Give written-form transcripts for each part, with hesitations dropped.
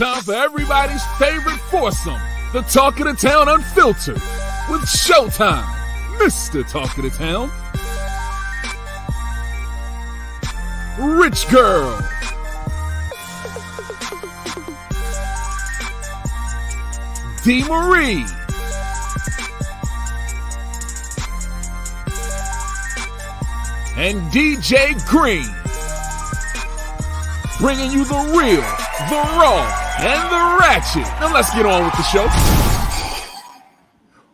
Time for everybody's favorite foursome, The Talk of the Town Unfiltered with Showtime, Mr. Talk of the Town, Rich Girl, D. Marie, and DJ Green, bringing you the real, the raw, and the ratchet. Now let's get on with the show.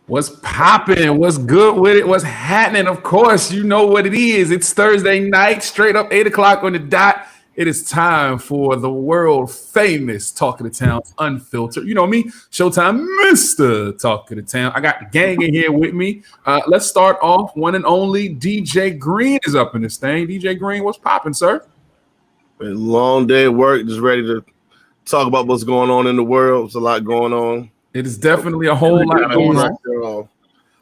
What's popping? What's good with it? What's happening? Of course, you know what it is. It's Thursday night, straight up 8 o'clock on the dot. It is time for the world famous Talk of the Town Unfiltered. You know me, Showtime, Mr. Talk of the Town. I got the gang in here with me. Let's start off. One and only DJ Green is up in this thing. DJ Green, what's popping, sir? A long day at work, just ready to talk about what's going on in the world. There's a lot going on. It is definitely a whole lot going on.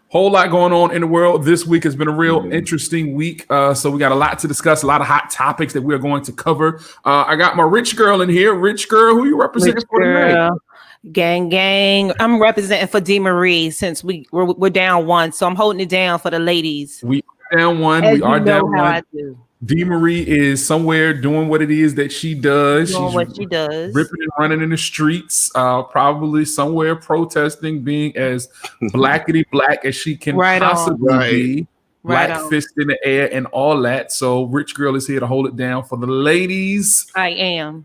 Whole lot going on in the world. This week has been a real interesting week. So we got a lot to discuss, a lot of hot topics that we're going to cover. I got my Rich Girl in here. Rich Girl, who you representing for tonight? Gang. I'm representing for D. Marie since we're down one. So I'm holding it down for the ladies. We are down one. As we are down one. I do. D. Marie is somewhere doing what it is that she does. Doing what she does. Ripping and running in the streets, probably somewhere protesting, being as blackety black as she can possibly be. Black fist in the air and all that. So Rich Girl is here to hold it down for the ladies. I am.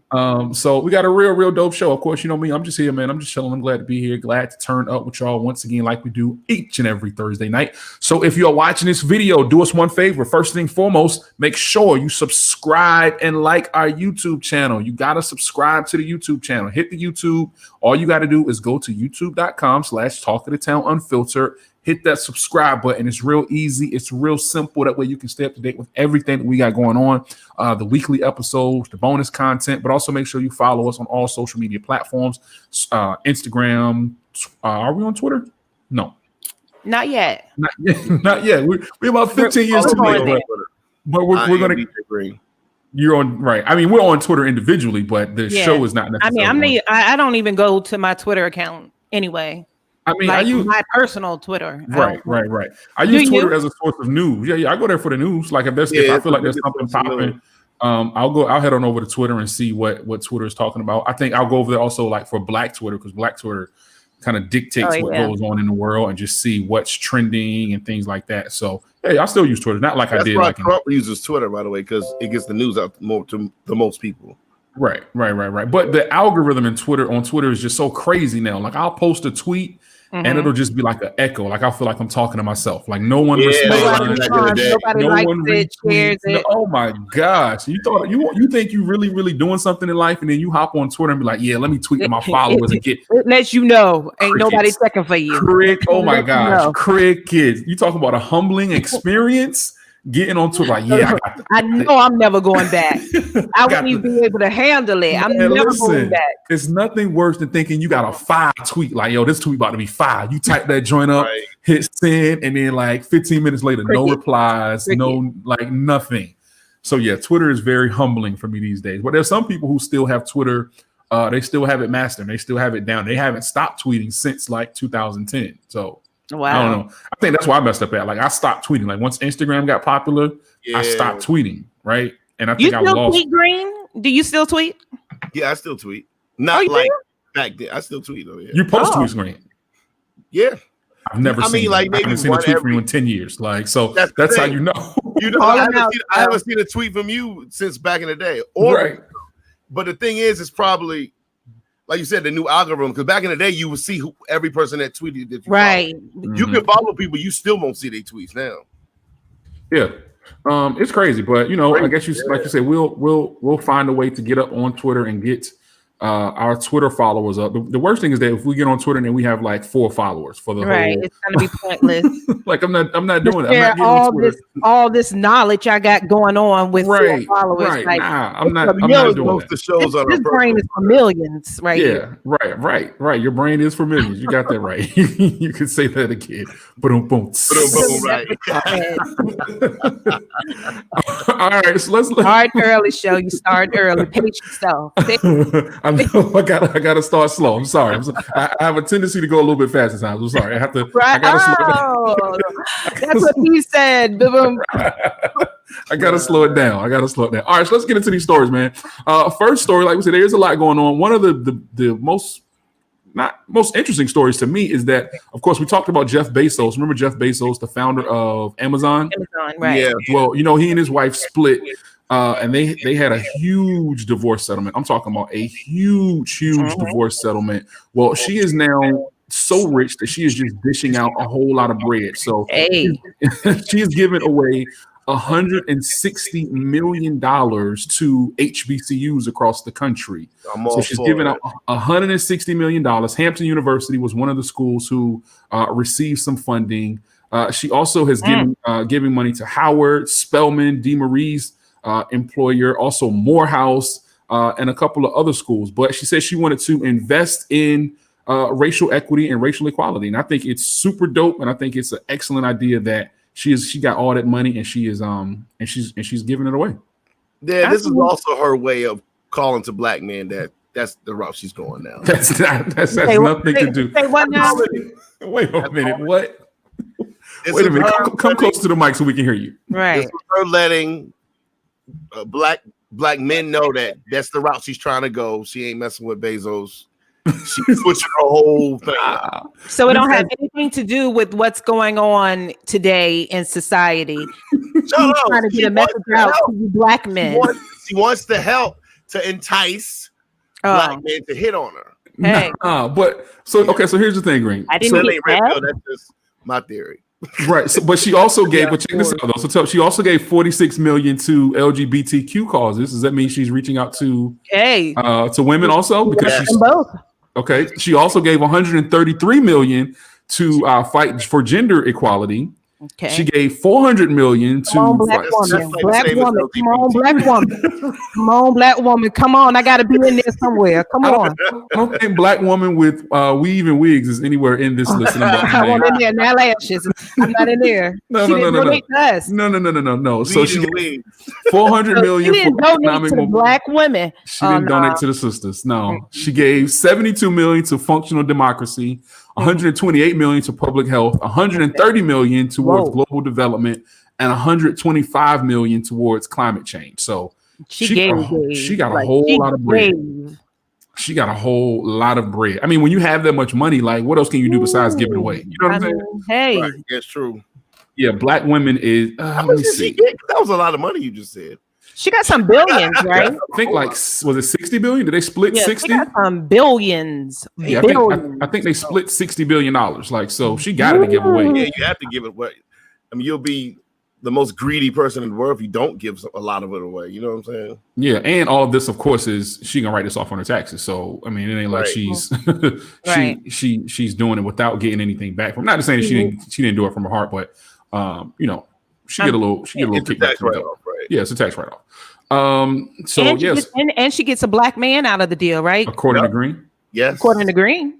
So we got a real dope show. Of course, you know me. I'm just here, man. I'm just chilling. I'm glad to be here. Glad to turn up with y'all once again, like we do each and every Thursday night. So if you're watching this video, do us one favor. First thing foremost, make sure you subscribe and like our YouTube channel. You got to subscribe to the YouTube channel. Hit the YouTube. All you got to do is go to youtube.com/Talk of the Town Unfiltered. Hit that subscribe button. It's real easy. It's real simple. That way you can stay up to date with everything that we got going on, the weekly episodes, the bonus content, but also make sure you follow us on all social media platforms, Instagram. Are we on Twitter? No. Not yet. Not yet. We're about 15 years too late. But we're going to agree. You're on, right. I mean, we're on Twitter individually, but the show is not necessarily. I don't even go to my Twitter account anyway. I mean, like I use my personal Twitter. Right. I use Twitter as a source of news. Yeah. I go there for the news. Like if I feel like there's something popping, I'll head on over to Twitter and see what Twitter is talking about. I think I'll go over there also like for Black Twitter, because Black Twitter kind of dictates what goes on in the world and just see what's trending and things like that. So hey, I still use Twitter, not like I did. Like Trump uses Twitter, by the way, because it gets the news out more to the most people. Right. But the algorithm on Twitter is just so crazy now. Like I'll post a tweet. Mm-hmm. And it'll just be like an echo. Like I feel like I'm talking to myself. Like no one responds. Nobody likes it. Oh my gosh! You think you really doing something in life, and then you hop on Twitter and be like, "Yeah, let me tweet to my followers and get." It lets you know ain't nobody checking for you. Oh my gosh! Crickets! You talking about a humbling experience? Getting on Twitter like, yeah, I know I'm never going back. I wouldn't even be able to handle it. I'm never going back. It's nothing worse than thinking you got a 5 tweet. Like, yo, this tweet about to be 5. You type that joint up, hit send, and then like 15 minutes later, no replies, no like nothing. So yeah, Twitter is very humbling for me these days. But there's some people who still have Twitter. They still have it mastered. They still have it down. They haven't stopped tweeting since like 2010. So. Wow. I don't know. I think that's why I messed up at. Like I stopped tweeting. Like once Instagram got popular, I stopped tweeting. Right. And I think I lost. Tweet, Green? Do you still tweet? Yeah, I still tweet. Not like back then. I still tweet though. Yeah. You post tweets, Green? Yeah. I've never seen. Like maybe I haven't seen a tweet from you in 10 years. Like so. That's how you know. I haven't seen a tweet from you since back in the day. But the thing is, it's probably. Like you said, the new algorithm, because back in the day, you would see every person that tweeted that you followed. You can follow people, you still won't see their tweets now. Yeah, it's crazy, but you know, I guess like you said, we'll find a way to get up on Twitter and get our Twitter followers up. The worst thing is that if we get on Twitter and then we have like 4 followers for the whole, it's gonna be pointless. Like I'm not doing it. All this knowledge I got going on with 4 followers. Right. Like, I'm not doing that. The shows on this brain is for millions, right? Yeah, right. Your brain is for millions. You got that right. You can say that again. Boom. Right. All right, so let's start early. Show you start early. Pace yourself. I I know I gotta start slow. I'm sorry. I have a tendency to go a little bit fast at times. I'm sorry. I have to. Right. I gotta slow it down. That's what he said. I gotta slow it down. All right, so let's get into these stories, man. First story, like we said, there's a lot going on. One of the most interesting stories to me is that, of course, we talked about Jeff Bezos. Remember Jeff Bezos, the founder of Amazon? Right? Yeah. Well, he and his wife split. And they had a huge divorce settlement. I'm talking about a huge divorce settlement. Well, she is now so rich that she is just dishing out a whole lot of bread. So she is giving away $160 million to HBCUs across the country. So she's giving out $160 million. Hampton University was one of the schools who received some funding. She also has giving money to Howard, Spelman, DeMarie's employer, also Morehouse, and a couple of other schools. But she said she wanted to invest in racial equity and racial equality, and I think it's super dope. And I think it's an excellent idea that she got all that money and she's giving it away. Yeah, this is also her way of calling to black men that that's the route she's going now. That's nothing to do. Wait a minute. What? Wait a minute. Come close to the mic so we can hear you. Right. This is her letting black men know that that's the route she's trying to go. She ain't messing with Bezos. She's switching her whole thing. So it don't have anything to do with what's going on today in society. She's trying to get a message out to you black men. She wants to help to entice black men to hit on her. Hey. So here's the thing, Green. I didn't get that. That's just my theory. Right. So, but she also gave, but check this out though. So she also gave $46 million to LGBTQ causes. Does that mean she's reaching out to women also? Because she's both. Okay. She also gave $133 million to fight for gender equality. Okay. She gave $400 million to black woman. Come on, black woman. Come on, black woman. Come on, I gotta be in there somewhere. Come on. I don't think black woman with weave and wigs is anywhere in this list. I want in there, now lashes. I'm not in there. No. So she gave $400 million for economic to black women. She didn't donate to the sisters. No, she gave $72 million to functional democracy. $128 million to public health, $130 million towards global development, and $125 million towards climate change. So she got a whole lot of bread. She got a whole lot of bread. I mean, when you have that much money, like what else can you do besides give it away? You know what I'm saying? Hey, right, that's true. Yeah, black women is. Let me see. That was a lot of money you just said. She got some billions, right? I think was it 60 billion? Did they split 60? She got some billions. Yeah, I think they split $60 billion. Like, so she got it to give away. Yeah, you have to give it away. I mean, you'll be the most greedy person in the world if you don't give a lot of it away. You know what I'm saying? Yeah, and all of this, of course, is she gonna write this off on her taxes. So I mean, it ain't like she's she's doing it without getting anything back from. Not to say that she didn't do it from her heart, but she get a little kickback from it. Yeah, it's a tax write-off. And she gets a black man out of the deal, right? According to Green. Yes. According to Green.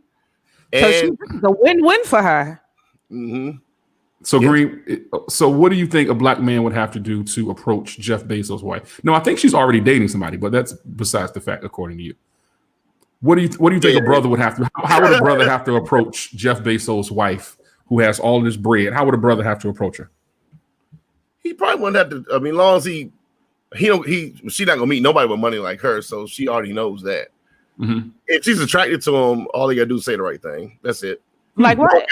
So it's a win-win for her. Mm-hmm. So Green, so what do you think a black man would have to do to approach Jeff Bezos' wife? No, I think she's already dating somebody, but that's besides the fact, according to you. What do you think a brother would have to? How would a brother have to approach Jeff Bezos' wife, who has all this bread? How would a brother have to approach her? He probably wouldn't have to. I mean, as long as she's not gonna meet nobody with money like her, so she already knows that. Mm-hmm. If she's attracted to him, all he gotta do is say the right thing. That's it. Like what?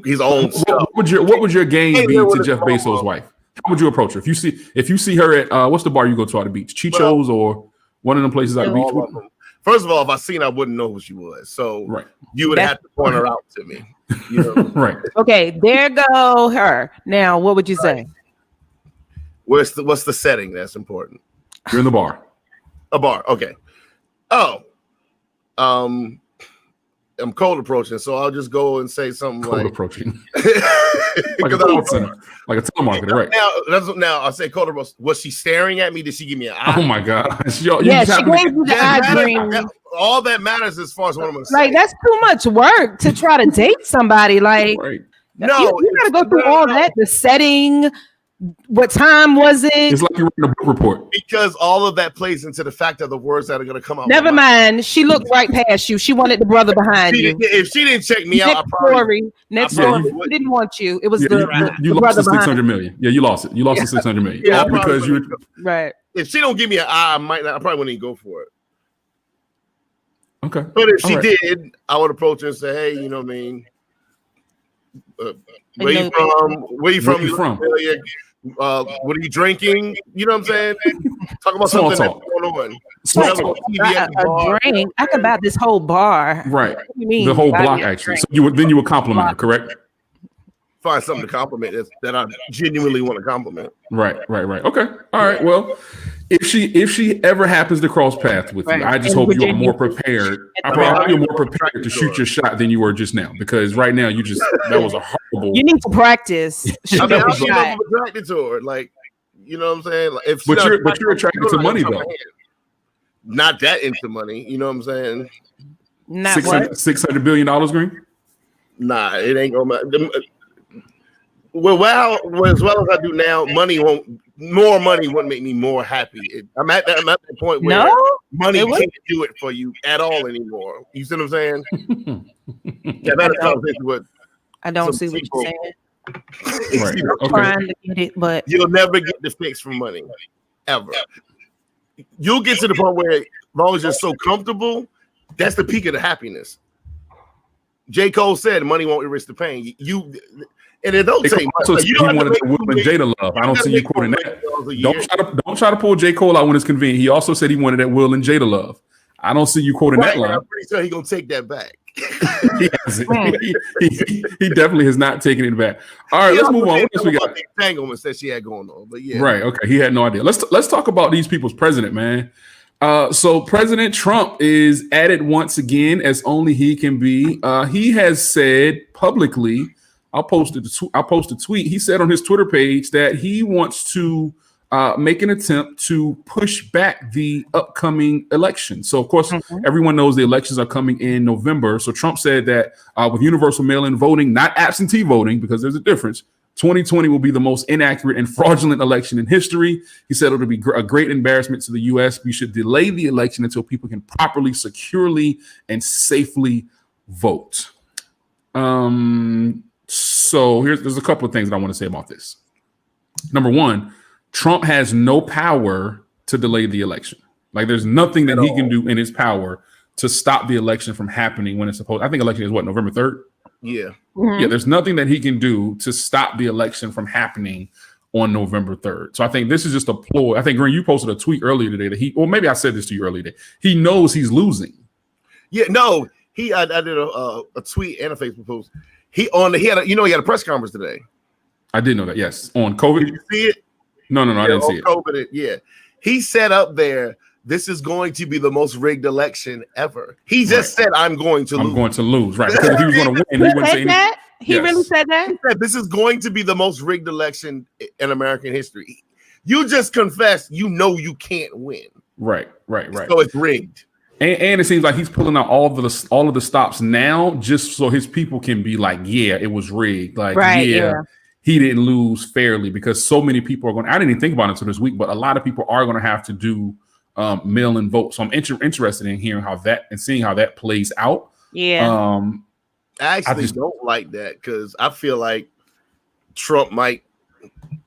His own stuff. What would your game be to Jeff Bezos' wife? How would you approach her if you see her at what's the bar you go to at the beach? Chicho's or one of them places at the beach? First of all, if I seen her, I wouldn't know who she was. So you would have to point her out to me. You know? Right. Okay, there go her. Now, what would you say? What's the setting that's important? You're in the bar. A bar, okay. Oh, I'm cold approaching, so I'll just go and say something cold approaching, like a telemarketer, right? Now I say cold approach. Was she staring at me? Did she give me an eye? Oh my god! She gave you the eye green. All that matters as far as what I'm gonna say. Like that's too much work to try to date somebody. Like right. No, you gotta go through all that, the setting, What time was it? It's like you're reading a book report. Because all of that plays into the fact of the words that are going to come out. Never mind. She looked right past you. She wanted the brother behind you. If she didn't check me out, Next story. She didn't want you. It was you the lost brother the 600 million. Yeah, you lost it. You lost the 600 million. Yeah, all because you. Right. If she don't give me an eye, I probably wouldn't even go for it. Okay. But if she did, I would approach her and say, "Hey, you know what I mean? Where you from? Where you from? What are you drinking? You know what I'm saying? Talk about something that's going on. A drink. I could buy this whole bar. Right. What do you mean? The whole block, actually. So you would compliment her, correct? Find something to compliment that I genuinely want to compliment. Right. Okay. All right. Well, if she ever happens to cross paths with you, I just hope you are more prepared. I probably you're more prepared to shoot your shot than you were just now, because right now that was a horrible. You need to practice. I mean, I'm attracted to her, like, you know what I'm saying. Like, but you're attracted to money though. Not that into money, you know what I'm saying. Not $600 billion, Green. Nah, it ain't gonna matter. Well, as well as I do now, more money wouldn't make me more happy. I'm at that point where money can't do it for you at all anymore. You see what I'm saying? I don't see what you're saying. Right. I'm trying to get it, but you'll never get the fix from money, ever. You'll get to the point where, as long as you're so comfortable, that's the peak of the happiness. J. Cole said, "Money won't erase the pain." And it don't say much. He wanted to Will and Jada love. I don't see you quoting that. Don't try to pull J. Cole out when it's convenient. He also said he wanted that Will and Jada love. I don't see you quoting that line. I'm pretty sure he's gonna take that back. he definitely has not taken it back. All right, let's move on. What else we got? The entanglements that she had going on, but yeah. Right. Okay. He had no idea. Let's talk about these people's president, man. So President Trump is at it once again, as only he can be. He has said publicly. I'll post a tweet. He said on his Twitter page that he wants to make an attempt to push back the upcoming election. So, of course, everyone knows the elections are coming in November. So Trump said that with universal mail-in voting, not absentee voting, because there's a difference, 2020 will be the most inaccurate and fraudulent election in history. He said it'll be a great embarrassment to the U.S. We should delay the election until people can properly, securely, and safely vote. So there's a couple of things that I want to say about this. Number one, Trump has no power to delay the election. Like, there's nothing that he can do in his power to stop the election from happening when it's supposed. I think election is what, November 3rd? Yeah. Mm-hmm. Yeah, there's nothing that he can do to stop the election from happening on November 3rd. So I think this is just a ploy. I think, Green, you posted a tweet earlier today that or maybe I said this to you earlier today. He knows he's losing. Yeah, no, I did a tweet and a Facebook post. He had a press conference today. I did know that. Yes, on COVID. Did you see it? No, I didn't see it. COVID, yeah. He said up there, "This is going to be the most rigged election ever." He just said, "I'm going to lose." Right? Because if he was going to win, he wouldn't say that. He really said that. He said, "This is going to be the most rigged election in American history." You just confessed, you know you can't win. Right. So it's rigged. And it seems like he's pulling out all of the stops now, just so his people can be like, "Yeah, it was rigged." Like, he didn't lose fairly, because so many people are going. I didn't even think about it until this week, but a lot of people are going to have to do mail-in vote. So I'm interested in hearing seeing how that plays out. Yeah. I actually don't like that, because I feel like Trump might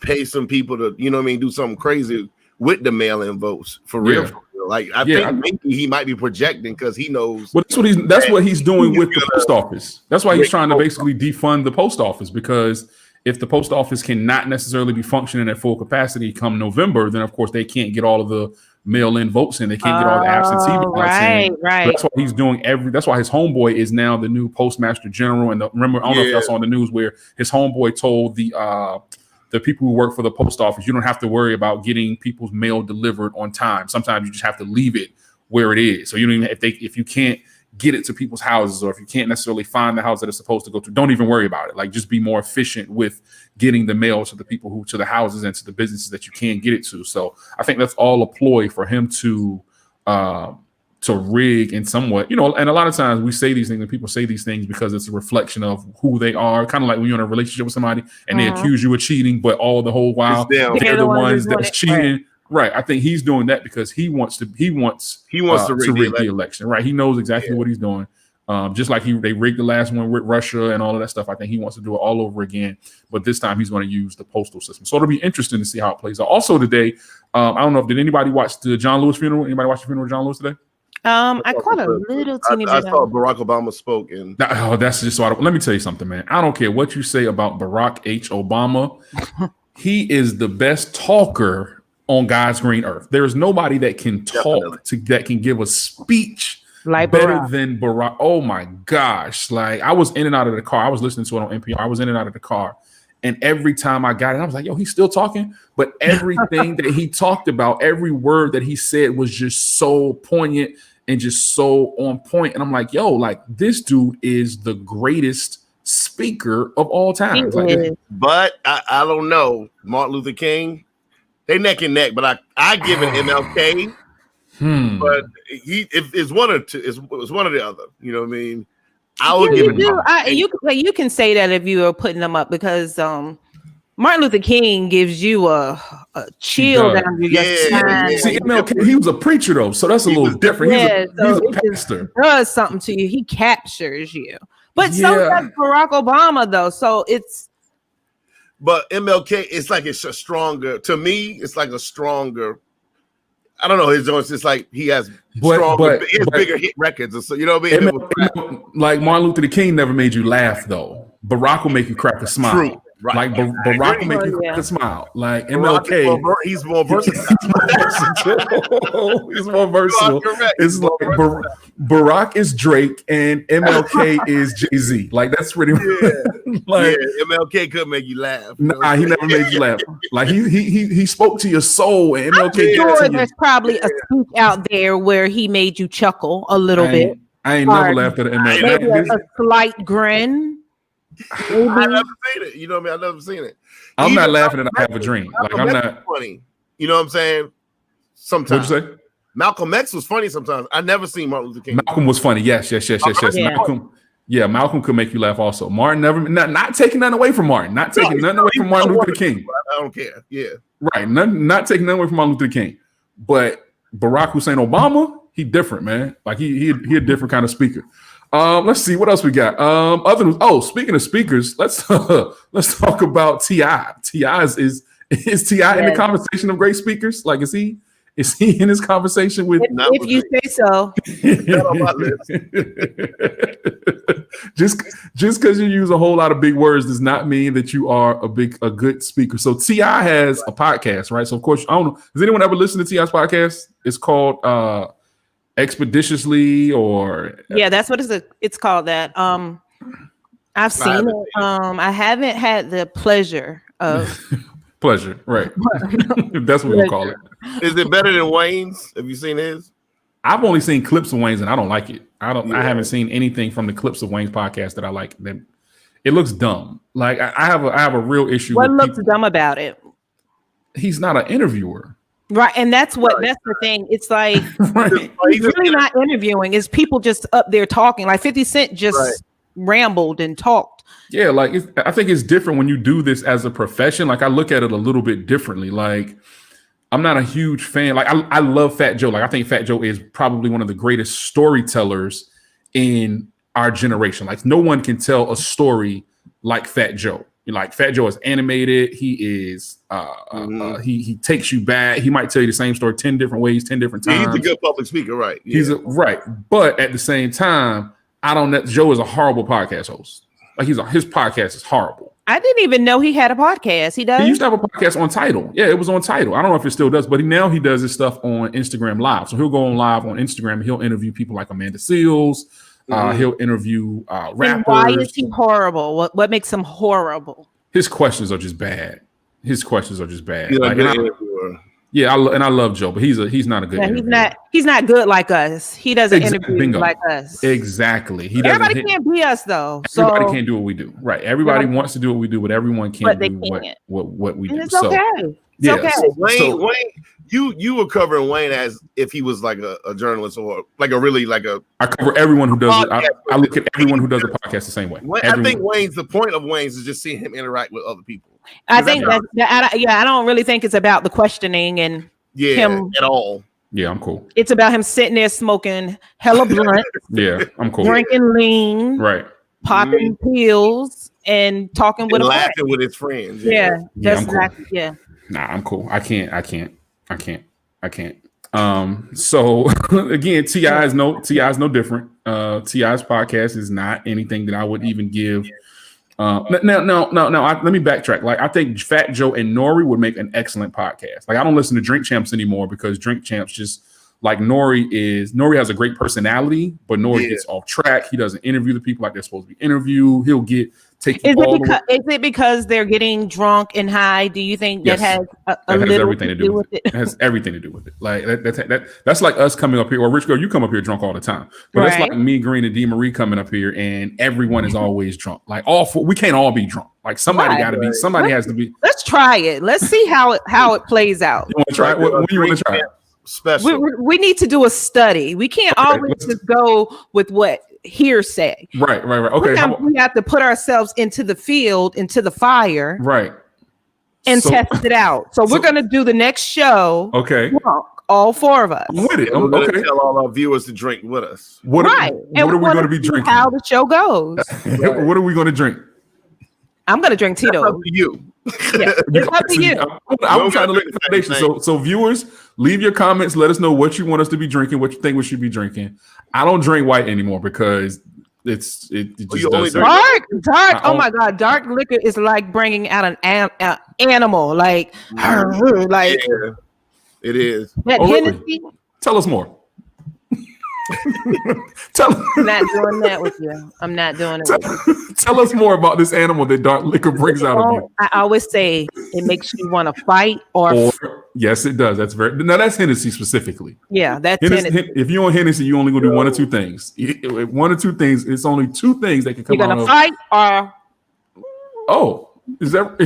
pay some people to, do something crazy with the mail-in votes for real. For real. Like, I think maybe he might be projecting, because he knows. Well, that's what he's doing with the post office. That's why he's trying to basically defund the post office, because if the post office cannot necessarily be functioning at full capacity come November, then of course they can't get all of the mail-in votes in. They can't get all the absentee ballots in. Right. So that's why he's doing that's why his homeboy is now the new postmaster general. And remember, I don't know if that's on the news, where his homeboy told the people who work for the post office, you don't have to worry about getting people's mail delivered on time. Sometimes you just have to leave it where it is. So you don't even, if you can't get it to people's houses, or if you can't necessarily find the house that it's supposed to go to, don't even worry about it. Like, just be more efficient with getting the mail to the people to the houses and to the businesses that you can get it to. So I think that's all a ploy for him to to rig and somewhat, you know, and a lot of times we say these things and people say these things because it's a reflection of who they are. Kind of like when you're in a relationship with somebody and they accuse you of cheating, but all the whole while they're the ones that's cheating. Right. I think he's doing that because he wants to rig the election. Right. He knows exactly what he's doing. Just like they rigged the last one with Russia and all of that stuff. I think he wants to do it all over again, but this time he's going to use the postal system. So it'll be interesting to see how it plays out. Also today, I don't know if did anybody watch the John Lewis funeral? Anybody watch the funeral of John Lewis today? I caught a little teeny bit. I saw Barack Obama spoke, and that's just so. Let me tell you something, man. I don't care what you say about Barack H. Obama. He is the best talker on God's green earth. There is nobody that can talk that can give a speech like better than Barack. Oh my gosh! Like I was in and out of the car. I was listening to it on NPR. I was in and out of the car. And every time I got it, I was like, yo, he's still talking. But everything that he talked about, every word that he said was just so poignant and just so on point. And I'm like, yo, like this dude is the greatest speaker of all time. But I don't know. Martin Luther King, they neck and neck, but I give it MLK. But it's one or two. It's one or the other. You know what I mean? I would give it. You can say that if you are putting them up because Martin Luther King gives you a chill down your spine. See, MLK, he was a preacher though, so that's a little different. He's a pastor. Does something to you. He captures you. But so does Barack Obama though. So it's. But MLK, it's like it's a stronger. To me, it's like a stronger. I don't know. It's like he has bigger hit records. So you know what I mean? Like Martin Luther King never made you laugh though. Barack will make you crack a smile. True. Right. Like Barack will make you crack a smile. Like MLK, he's more versatile. He's more versatile. It's like Barack is Drake and MLK is Jezzy. Like that's pretty much. MLK could make you laugh. Nah, he never made you laugh. Like he spoke to your soul, and MLK. I'm sure there's probably a speech out there where he made you chuckle a little bit. I ain't never laughed at MLK. Maybe a slight grin. I never seen it. You know what I mean? I never seen it. I'm not laughing at I Have a Dream. Like I'm not funny. You know what I'm saying? Sometimes. What'd you say? Malcolm X was funny sometimes. I never seen Martin Luther King. Malcolm was funny. Yes. Malcolm could make you laugh also. Martin never not taking nothing away from Martin. Not taking nothing away from Martin Luther King. I don't care. Yeah. Right. Not taking nothing away from Martin Luther King. But Barack Hussein Obama, he different, man. Like he a different kind of speaker. Let's see what else we got. Speaking of speakers, let's talk about T.I. Is T.I. in the conversation of great speakers? Like is he in this conversation with? If you say so. Just because you use a whole lot of big words does not mean that you are a good speaker. So T.I. has a podcast, right? So of course, I don't know. Has anyone ever listened to T.I.'s podcast? It's called Expeditiously, or that's what it's called. That I've seen it. I haven't had the pleasure of right? That's what we'll call it. Is it better than Wayne's? Have you seen his? I've only seen clips of Wayne's and I don't like it. I haven't seen anything from the clips of Wayne's podcast that I like. That it looks dumb. Like I have a real issue. What looks dumb about it? He's not an interviewer. Right, and that's the thing. It's like he's really not interviewing. It's people just up there talking. Like 50 Cent just rambled and talked. Yeah, like I think it's different when you do this as a profession. Like I look at it a little bit differently. Like I'm not a huge fan. Like I love Fat Joe. Like I think Fat Joe is probably one of the greatest storytellers in our generation. Like no one can tell a story like Fat Joe. Like Fat Joe is animated. He is he takes you back. He might tell you the same story 10 different ways, 10 different times. He's a good public speaker, right? Yeah. He's right. But at the same time, Joe is a horrible podcast host. Like his podcast is horrible. I didn't even know he had a podcast. He does. He used to have a podcast on Tidal. Yeah, it was on Tidal. I don't know if it still does, but now he does his stuff on Instagram Live. So he'll go on live on Instagram and he'll interview people like Amanda Seals. He'll interview rappers. And why is he horrible? What makes him horrible? His questions are just bad. Like, I love Joe, but he's not a good. He's not good like us. He doesn't interview like us. Exactly. Everybody can't be us though. Everybody can't do what we do. Right. Everybody wants to do what we do, but everyone can't do what we do. It's okay. It's okay. You were covering Wayne as if he was like a journalist or like a really like a. I cover everyone who does it. I look at everyone who does a podcast the same way. I think the point of Wayne's is just seeing him interact with other people. I think I don't really think it's about the questioning and him at all. Yeah, I'm cool. It's about him sitting there smoking hella blunt. Yeah, I'm cool. Drinking lean. Right. Popping pills and talking with laughing with his friends. Yeah, that's exactly. Yeah. Nah, I'm cool. I can't. So again, T.I. is no different. T.I.'s podcast is not anything that I would even give. No. Let me backtrack. Like, I think Fat Joe and Nori would make an excellent podcast. Like, I don't listen to Drink Champs anymore because Drink Champs just like Nori has a great personality, but Nori gets off track. He doesn't interview the people like they're supposed to be interviewed. He'll take. Is it because they're getting drunk and high? Do you think that has everything to do with it? It has everything to do with it. Like that's like us coming up here, or Rich Girl, you come up here drunk all the time. But that's like me, Green, and D Marie coming up here, and everyone is always drunk. Like we can't all be drunk. Like somebody got to be. Somebody has to be. Let's try it. Let's see how it plays out. You want to try it? When you want to try it? Special. We need to do a study. We can't always just go with what hearsay. Right. Okay. We have to put ourselves into the field, into the fire. Right. And test it out. So we're going to do the next show. Okay. All four of us. With it. We're going to tell all our viewers to drink with us. What are we going to be drinking? How the show goes. What are we going to drink? I'm going to drink Tito's. That's up to you. Yeah, it's up to you. I'm trying to look at the foundation. So viewers, leave your comments. Let us know what you want us to be drinking, what you think we should be drinking. I don't drink white anymore because it just does dark. Oh my God, dark liquor is like bringing out an animal. Like it is. That really? Tell us more. I'm not doing that with you. I'm not doing it. Tell us more about this animal that dark liquor brings out of you. I always say it makes you want to fight or yes, it does. That's that's Hennessy specifically. Yeah, that's Hennessy. If you're on Hennessy, you only gonna do one or two things. One or two things. It's only two things that can come out. You're gonna fight or is that?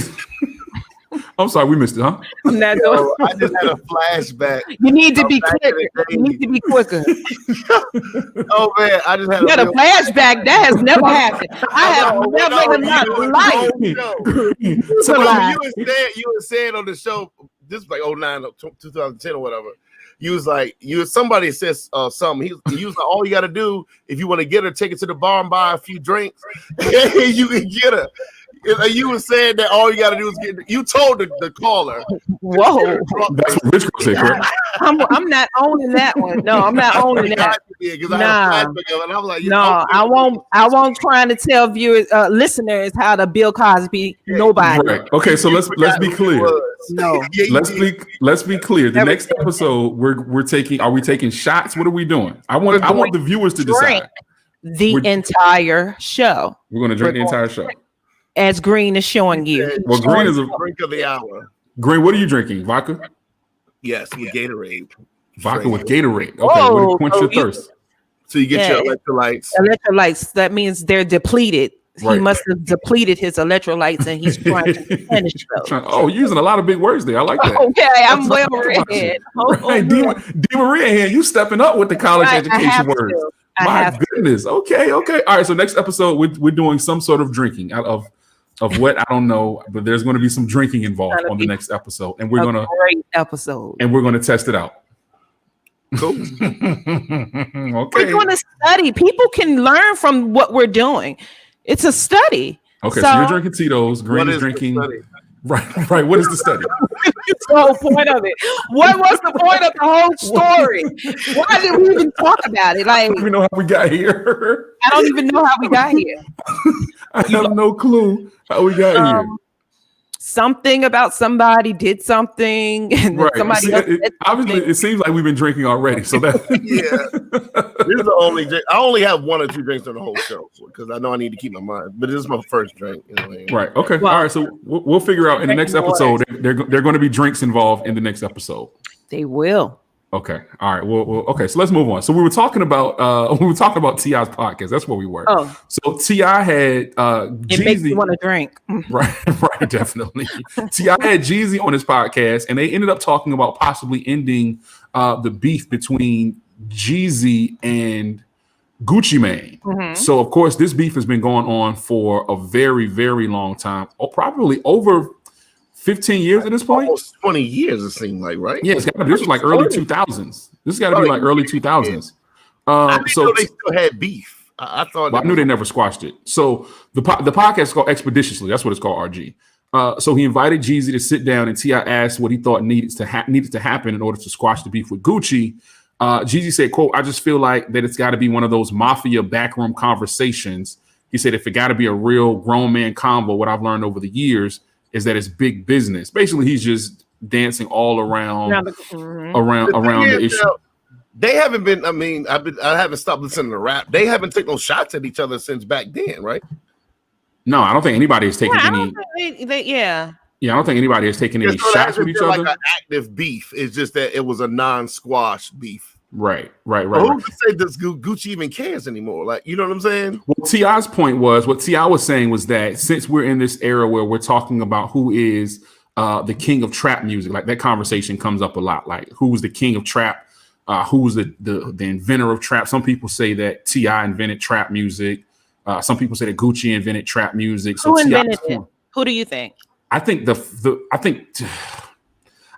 I'm sorry, we missed it, huh? I'm not doing I just had a flashback. You need to be quicker. You need to be quicker. Oh man, I just had a flashback. That has never happened. I have never in my life. You were saying on the show, this is like 09, 2010 or whatever. You was like, somebody says something. He was like, all you got to do if you want to get her, take her to the bar and buy a few drinks, you can get her. You were saying that all you got to do is get. You told the caller. Whoa, that's what Rich Girl said, correct? I'm not owning that one. No, I'm not owning that. Nah. I won't trying to tell viewers, listeners how to Bill Cosby. Nobody. Right. Okay, so let's be clear. No. Let's be clear. The next episode, we're taking. Are we taking shots? What are we doing? I want the viewers to decide. The entire show. We're going to drink the entire show. As Green is showing you. Well, Green is a drink of the hour. Green, what are you drinking? Vodka? Yes, with Gatorade. Vodka with Gatorade. Okay, what to quench your thirst. So you get your electrolytes. Electrolytes. That means they're depleted. Right. He must have depleted his electrolytes, and he's trying to finish those. You're using a lot of big words there. I like that. Okay, I'm well read. Right, D. Maria here, you stepping up with the college education words. My goodness. Okay. All right. So next episode, we're doing some sort of drinking out of what I don't know, but there's going to be some drinking involved on the next episode, and we're gonna great episode, and we're gonna test it out. Cool. Okay. We're going to study. People can learn from what we're doing. It's a study. Okay, so you're drinking Tito's. Green is drinking. Right. What is the study? It's the whole point of it. What was the point of the whole story? Why did we even talk about it? Like, I don't even know how we got here. I don't even know how we got here. I have no clue how we got here. Something about somebody did something, and somebody else obviously it seems like we've been drinking already. So that this is the only drink. I only have one or two drinks on the whole show because I know I need to keep my mind. But this is my first drink. Right. Okay. Well, all right. So we'll figure out in the next episode. They're going to be drinks involved in the next episode. They will. Okay. All right. Well, okay. So let's move on. So we were talking about T.I.'s podcast. That's where we were. Oh, So T.I. had it makes me want to drink. Right, right, definitely. T.I. had Jeezy on his podcast, and they ended up talking about possibly ending the beef between Jeezy and Gucci Mane. Mhm. So, of course, this beef has been going on for a very, very long time, or probably over 15 years at this point. Almost 20 years, it seemed like, right? Yeah, this was like early 2000s. This got to be like early 2000s. I didn't so know they still had beef. I thought. Well, I knew they never squashed it. So the podcast is called Expeditiously. That's what it's called, RG. So he invited Jeezy to sit down, and T.I. asked what he thought needed to happen in order to squash the beef with Gucci. Jeezy said, quote, "I just feel like that it's got to be one of those mafia backroom conversations." He said, "If it got to be a real grown man convo, what I've learned over the years is that it's big business." Basically, he's just dancing all around the issue. They haven't been. I mean, I haven't stopped listening to rap. They haven't taken no shots at each other since back then, right? No, I don't think anybody has taken any. Yeah, I don't think anybody has taken any shots with each other. Like an active beef. It's just that it was a non-squash beef. Right. Who would say this Gucci even cares anymore? Like, you know what I'm saying? Well, T.I.'s point was, what T.I. was saying was that since we're in this era where we're talking about who is the king of trap music, like that conversation comes up a lot. Like, who's the king of trap? Who's the inventor of trap? Some people say that T.I. invented trap music. Some people say that Gucci invented trap music. So who invented it? Who do you think? I think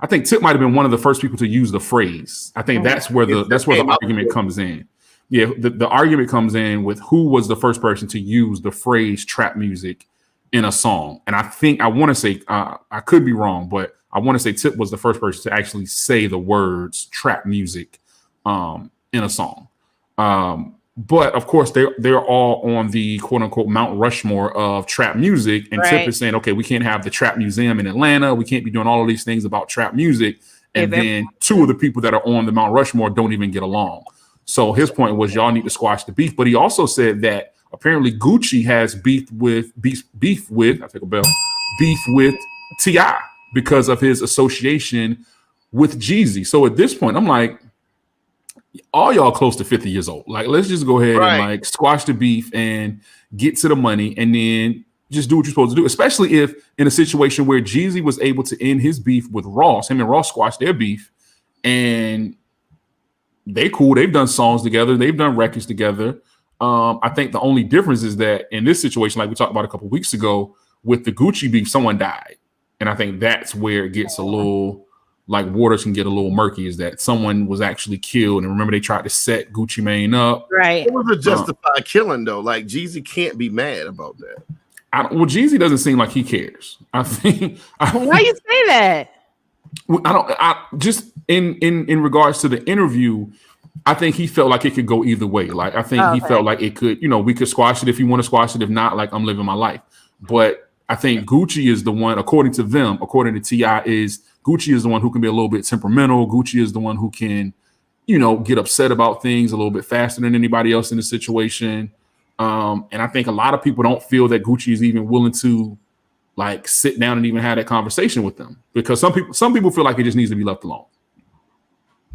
I think Tip might have been one of the first people to use the phrase. I think that's where the argument comes in. Yeah, the argument comes in with who was the first person to use the phrase trap music in a song. And I want to say, I could be wrong, but I want to say Tip was the first person to actually say the words trap music in a song. But of course, they're all on the quote unquote Mount Rushmore of trap music. And Tip is saying, okay, we can't have the Trap Museum in Atlanta. We can't be doing all of these things about trap music. And then two of the people that are on the Mount Rushmore don't even get along. So his point was, y'all need to squash the beef. But he also said that apparently Gucci has beef with T.I. because of his association with Jeezy. So at this point, I'm like, all y'all close to 50 years old. Like, let's just go ahead and like squash the beef and get to the money, and then just do what you're supposed to do. Especially if in a situation where Jeezy was able to end his beef with Ross, him and Ross squashed their beef, and they cool. They've done songs together. They've done records together. I think the only difference is that in this situation, like we talked about a couple of weeks ago, with the Gucci beef, someone died, and I think that's where it gets a little. Like waters can get a little murky, is that someone was actually killed. And remember, they tried to set Gucci Mane up. Right. It was a justified killing, though. Like, Jeezy can't be mad about that. Well, Jeezy doesn't seem like he cares. I think. Why you say that? I just in regards to the interview, I think he felt like it could go either way. Like, I think he felt like it could, we could squash it if you want to squash it. If not, like, I'm living my life. But I think Gucci is the one, according to to T.I., Gucci is the one who can be a little bit temperamental. Gucci is the one who can, get upset about things a little bit faster than anybody else in the situation. And I think a lot of people don't feel that Gucci is even willing to like sit down and even have that conversation with them, because some people feel like it just needs to be left alone.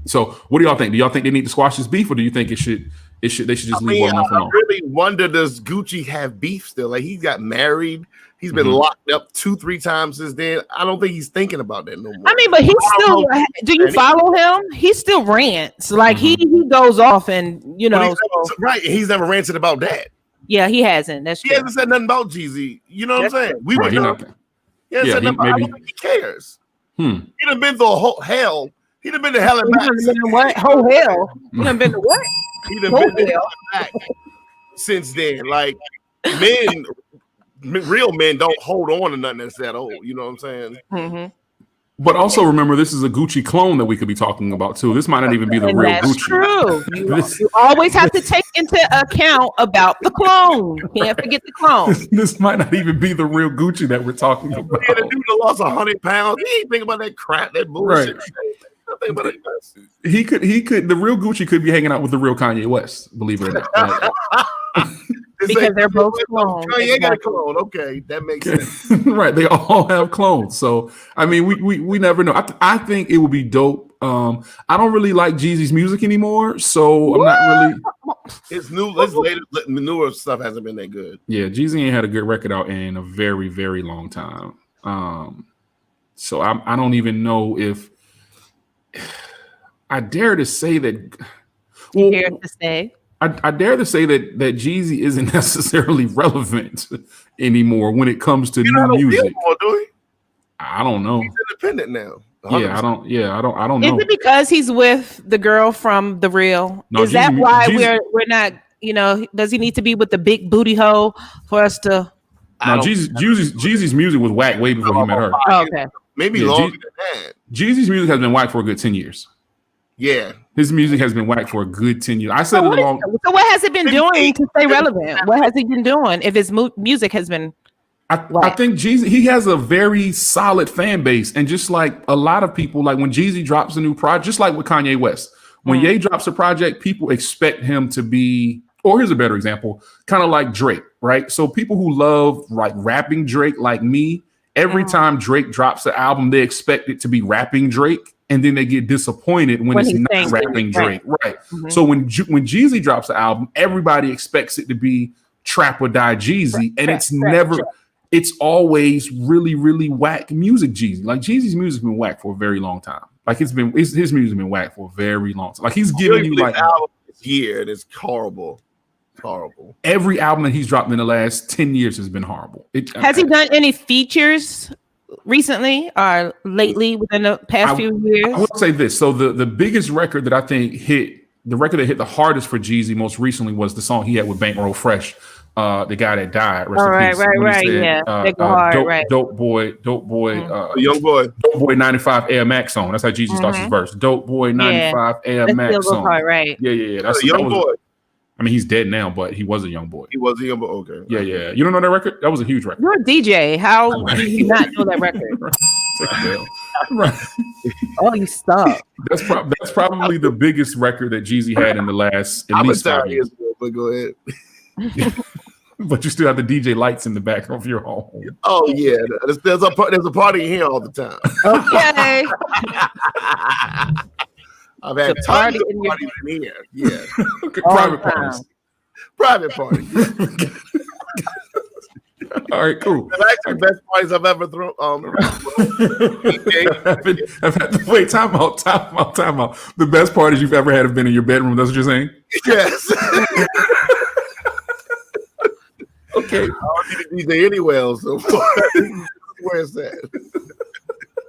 So what do y'all think? Do y'all think they need to squash this beef, or do you think they should just leave well enough alone? I really wonder, does Gucci have beef still? Like, he got married. He's been locked up 2-3 times since then. I don't think he's thinking about that no more. I mean, but he's still. Do you follow him? He still rants. Like he goes off, and right. He's never ranted about that. Yeah, he hasn't. That's true. He hasn't said nothing about Jeezy. You know what I'm saying? We would know. He hasn't said nothing. I don't think he cares. He done been through a whole hell. He done been to hell and back. What? Whole hell? He done been to what? He done been to hell and back since then. Like, real men don't hold on to nothing that's that old. You know what I'm saying? Mm-hmm. But also remember, this is a Gucci clone that we could be talking about too. This might not even be the real that's Gucci. True. You always have to take into account about the clone. You can't forget the clone. This might not even be the real Gucci that we're talking about. Yeah, the dude that lost 100 pounds. He ain't thinking about that crap, that bullshit. Right. He could. The real Gucci could be hanging out with the real Kanye West. Believe it or not. Because they're both clones. Kanye got a clone. Okay, that makes sense. Right, they all have clones. So I mean, we never know. I think it would be dope I don't really like Jeezy's music anymore, so I'm not really. His newer stuff hasn't been that good. Yeah, Jeezy ain't had a good record out in a very, very long time. So I don't even know if I dare to say that. You dare to say? I dare to say that Jeezy isn't necessarily relevant anymore when it comes to new music. I don't know. He's independent now. 100%. I don't know. Is it because he's with the girl from The Real? No, is that why we're not? You know, does he need to be with the big booty hoe for us to? No, Jeezy's music was whack way before he met her. Oh, okay, maybe longer than that. Jeezy's music has been whack for a good 10 years. Yeah, his music has been whack for a good 10 years. I said so it along. So what has it been doing to stay relevant? What has he been doing if his music has been? I think Jeezy, he has a very solid fan base, and just like a lot of people, like when Jeezy drops a new project, just like with Kanye West, when Ye drops a project, people expect him to be. Or here's a better example, kind of like Drake, right? So people who love like rapping Drake, like me, every time Drake drops an album, they expect it to be rapping Drake, and then they get disappointed when it's not rapping Drake, right? So when Jeezy drops an album, everybody expects it to be Trap or Die Jeezy, and it's never. It's always really, really whack music. Jeezy, like Jeezy's music's been whack for a very long time. Like his music's been whack for a very long time. Like he's giving you like album this year, and it's horrible. Horrible. Every album that he's dropped in the last 10 years has been horrible. Has he done any features recently or lately within the past few years? I would say this. So the biggest record that I think the record that hit the hardest for Jeezy most recently was the song he had with Bankroll Fresh. The guy that died. Right. Dope boy, young boy, Dope Boy 95 Air Max song. That's how Jeezy starts his verse. Dope boy 95 Air Max song. Right. Yeah. That's a young boy. I mean, he's dead now, but he was a young boy. He was a young boy. Okay. Yeah. You don't know that record? That was a huge record. You're a DJ. How do you not know that record? Right. Oh, you stop. That's probably the biggest record that Jeezy had in the last at least 5 years. But go ahead. But you still have the DJ lights in the back of your home. Oh yeah, there's a party here all the time. Okay. I've had tons of parties in here. Yeah. Okay, private parties. Private parties. All right, cool. They're actually the best parties I've ever thrown. Wait, time out. The best parties you've ever had have been in your bedroom. That's what you're saying? Yes. Okay. I don't need to DJ anywhere, so where is that?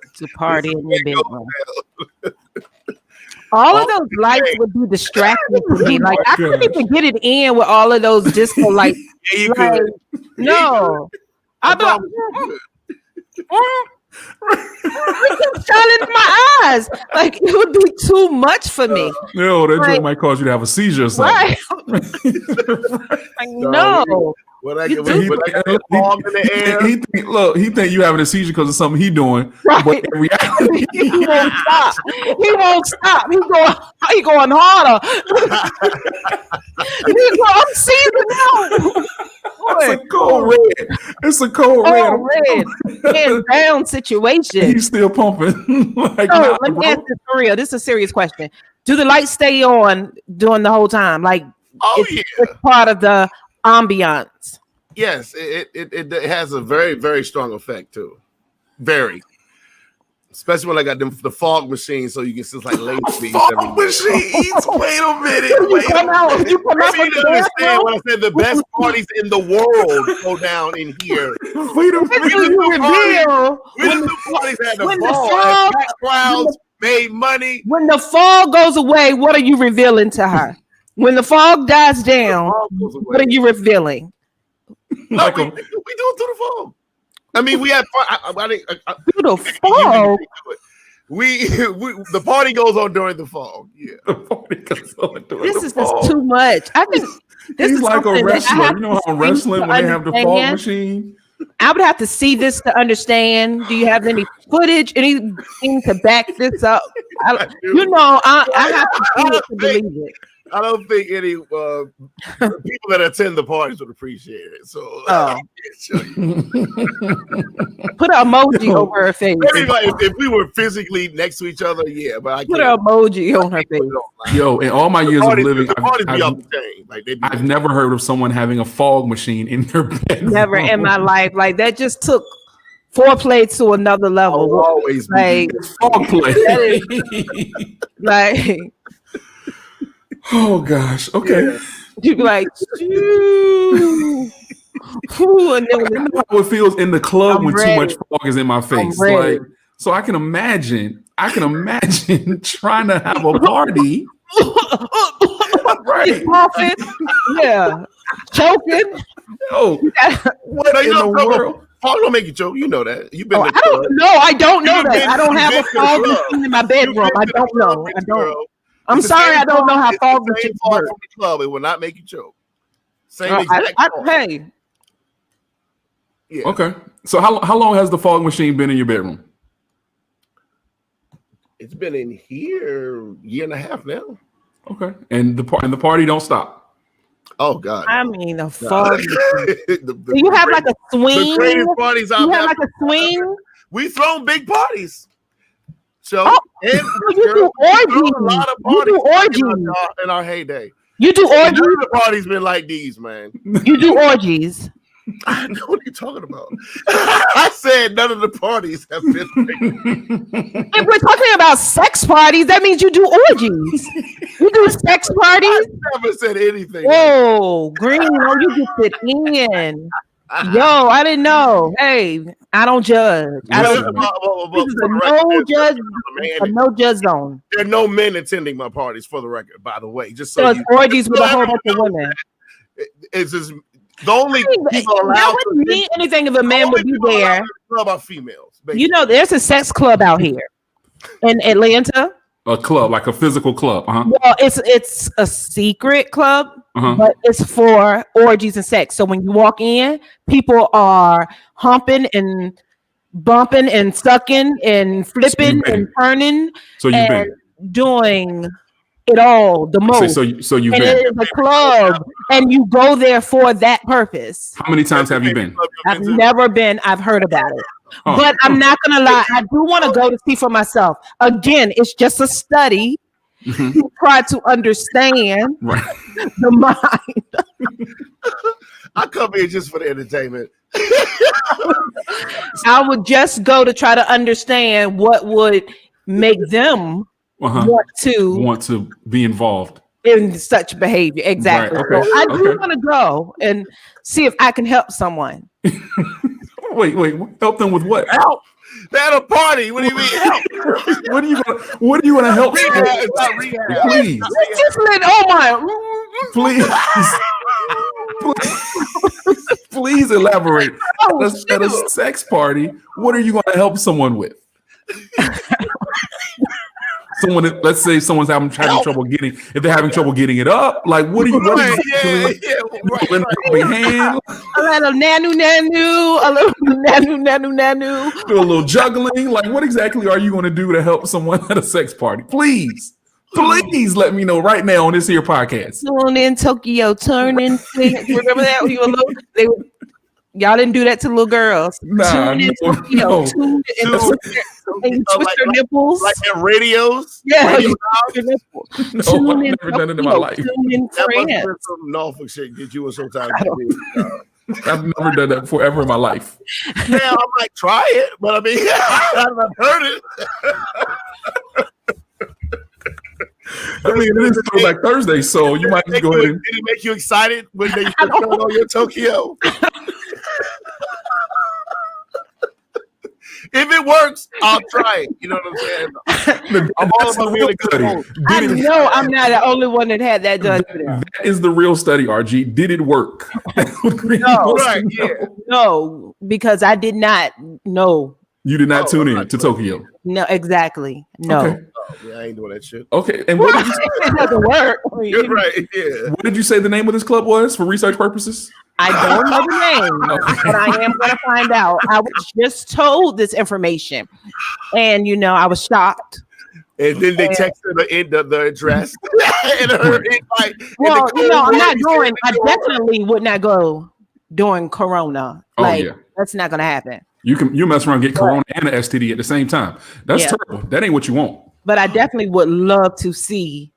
It's a party in your bedroom. All of those lights would be distracting to me. Like I couldn't even get it in with all of those disco lights. Yeah, you could. No. I'm like, it shining in my eyes. Like it would be too much for me. No, that joke might cause you to have a seizure or something. Right. Like, no. When I get fog in the air, he think you having a seizure because of something he doing. Right. But in reality, he won't stop. He going harder. I'm seizing now. It's a cold red. Hands down situation. He's still pumping. Let me ask this for real. This is a serious question. Do the lights stay on during the whole time? Like, it's part of the ambiance. Yes, it has a very, very strong effect too. Very. Especially when I got the fog machine, so you can see like late speeds. Fog machines. Wait a minute. You come out understand when I said the best parties in the world go down in here. Wait a minute. When the parties had the ball, crowds made money. When the fog goes away, what are you revealing to her? When the fog dies down, what are you revealing? No, we do it through the fog. I mean, we had fun. Through the fog. The party goes on during the fog. Yeah, the party goes on during this the is fog. just too much. I think this is like a wrestler. You know how wrestling when they have the fog machine. I would have to see this to understand. Do you have any footage, anything to back this up? I have to see it to believe it. I don't think any people that attend the parties would appreciate it. So put an emoji over her face. maybe like if we were physically next to each other, yeah, but I can't. Put an emoji on her face. Yo, in all my years of living, I've never heard of someone having a fog machine in their bed. Never in my life. Like that just took foreplay to another level. Always like fog play. Like, oh gosh. Okay. You'd be like, and then how it feels in the club I'm when ready. too much fog is in my face. Like, so I can imagine trying to have a party. Right. Coughing, yeah, choking. Oh, what in the world? Fog don't make you choke. You know that. You've been. I don't know that. I don't have a fog machine in my bedroom. I don't know. I don't. I'm sorry. I don't know how fog machines work. From the club, it will not make you choke. Same Hey. Yeah. Okay. So how long has the fog machine been in your bedroom? It's been in here a year and a half now. Okay. And the party don't stop. Oh God! I mean, the fog. Do you have like a swing? The greatest parties I've you have ever like a swing? We thrown big parties. So you do orgies. A lot of parties. You do orgies in our heyday. You do orgies. None of the parties been like these, man. You do orgies. I know what you're talking about. I said none of the parties have been. If we're talking about sex parties, that means you do orgies. You do sex parties. I never said anything. Whoa, Green, oh, you just fit in. Yo, I didn't know. Hey, I don't judge. I don't. This is a no judge zone. There are no men attending my parties, for the record. By the way, just so it's orgies with a whole bunch of women. It's just. The only people allowed that wouldn't mean anything if a man would be there. About females, basically. You know, there's a sex club out here in Atlanta. A club, like a physical club. Well, it's a secret club, but it's for orgies and sex. So when you walk in, people are humping and bumping and sucking and flipping and turning. So you've been doing it all the most. So you've and been. It is a club, and you go there for that purpose. How many times have you been? I've never been. I've heard about it, but I'm not gonna lie. I do want to go to see for myself. Again, it's just a study to try to understand the mind. I come here just for the entertainment. I would just go to try to understand what would make them want to be involved in such behavior. Exactly. Right. Okay. So I do want to go and see if I can help someone. Wait, help them with what? Help. They had a party. What do you mean help? What are you gonna help? Please. Oh my. Please elaborate. At a sex party, what are you going to help someone with? Let's say someone's having trouble getting. If they're having trouble getting it up, like what are you? Hand? A little nanu, do a little juggling. Like what exactly are you going to do to help someone at a sex party? Please let me know right now on this here podcast. Tune in Tokyo, turning. Remember that when you were little? Y'all didn't do that to little girls. Nah, tune in Tokyo. Tune in and you twist your nipples. Like in radios? Yeah. No, I've never done it in my life. Tune in France. Some Norfolk shit get you in Showtime. I've never done that before ever in my life. Yeah, I might try it, but I mean, I've heard it. I mean, it is Throwback Thursday, so you might go ahead. Did it make you excited when they put on your Tokyo? If it works, I'll try it. You know what I'm saying? I'm all about really good. I know I'm not the only one that had that done to them. That is the real study, RG. Did it work? No, because I did not know. You did not tune in to Tokyo. No, exactly. No. Okay. Yeah, I ain't doing that shit. Okay, and what did you say? It doesn't work. You're right. Yeah. What did you say the name of this club was for research purposes? I don't know the name, but I am going to find out. I was just told this information, and I was shocked. And then they text her the address and her invite. Well, I'm not going. I definitely would not go during Corona. That's not gonna happen. You mess around, get Corona and an STD at the same time. That's terrible. That ain't what you want. But I definitely would love to see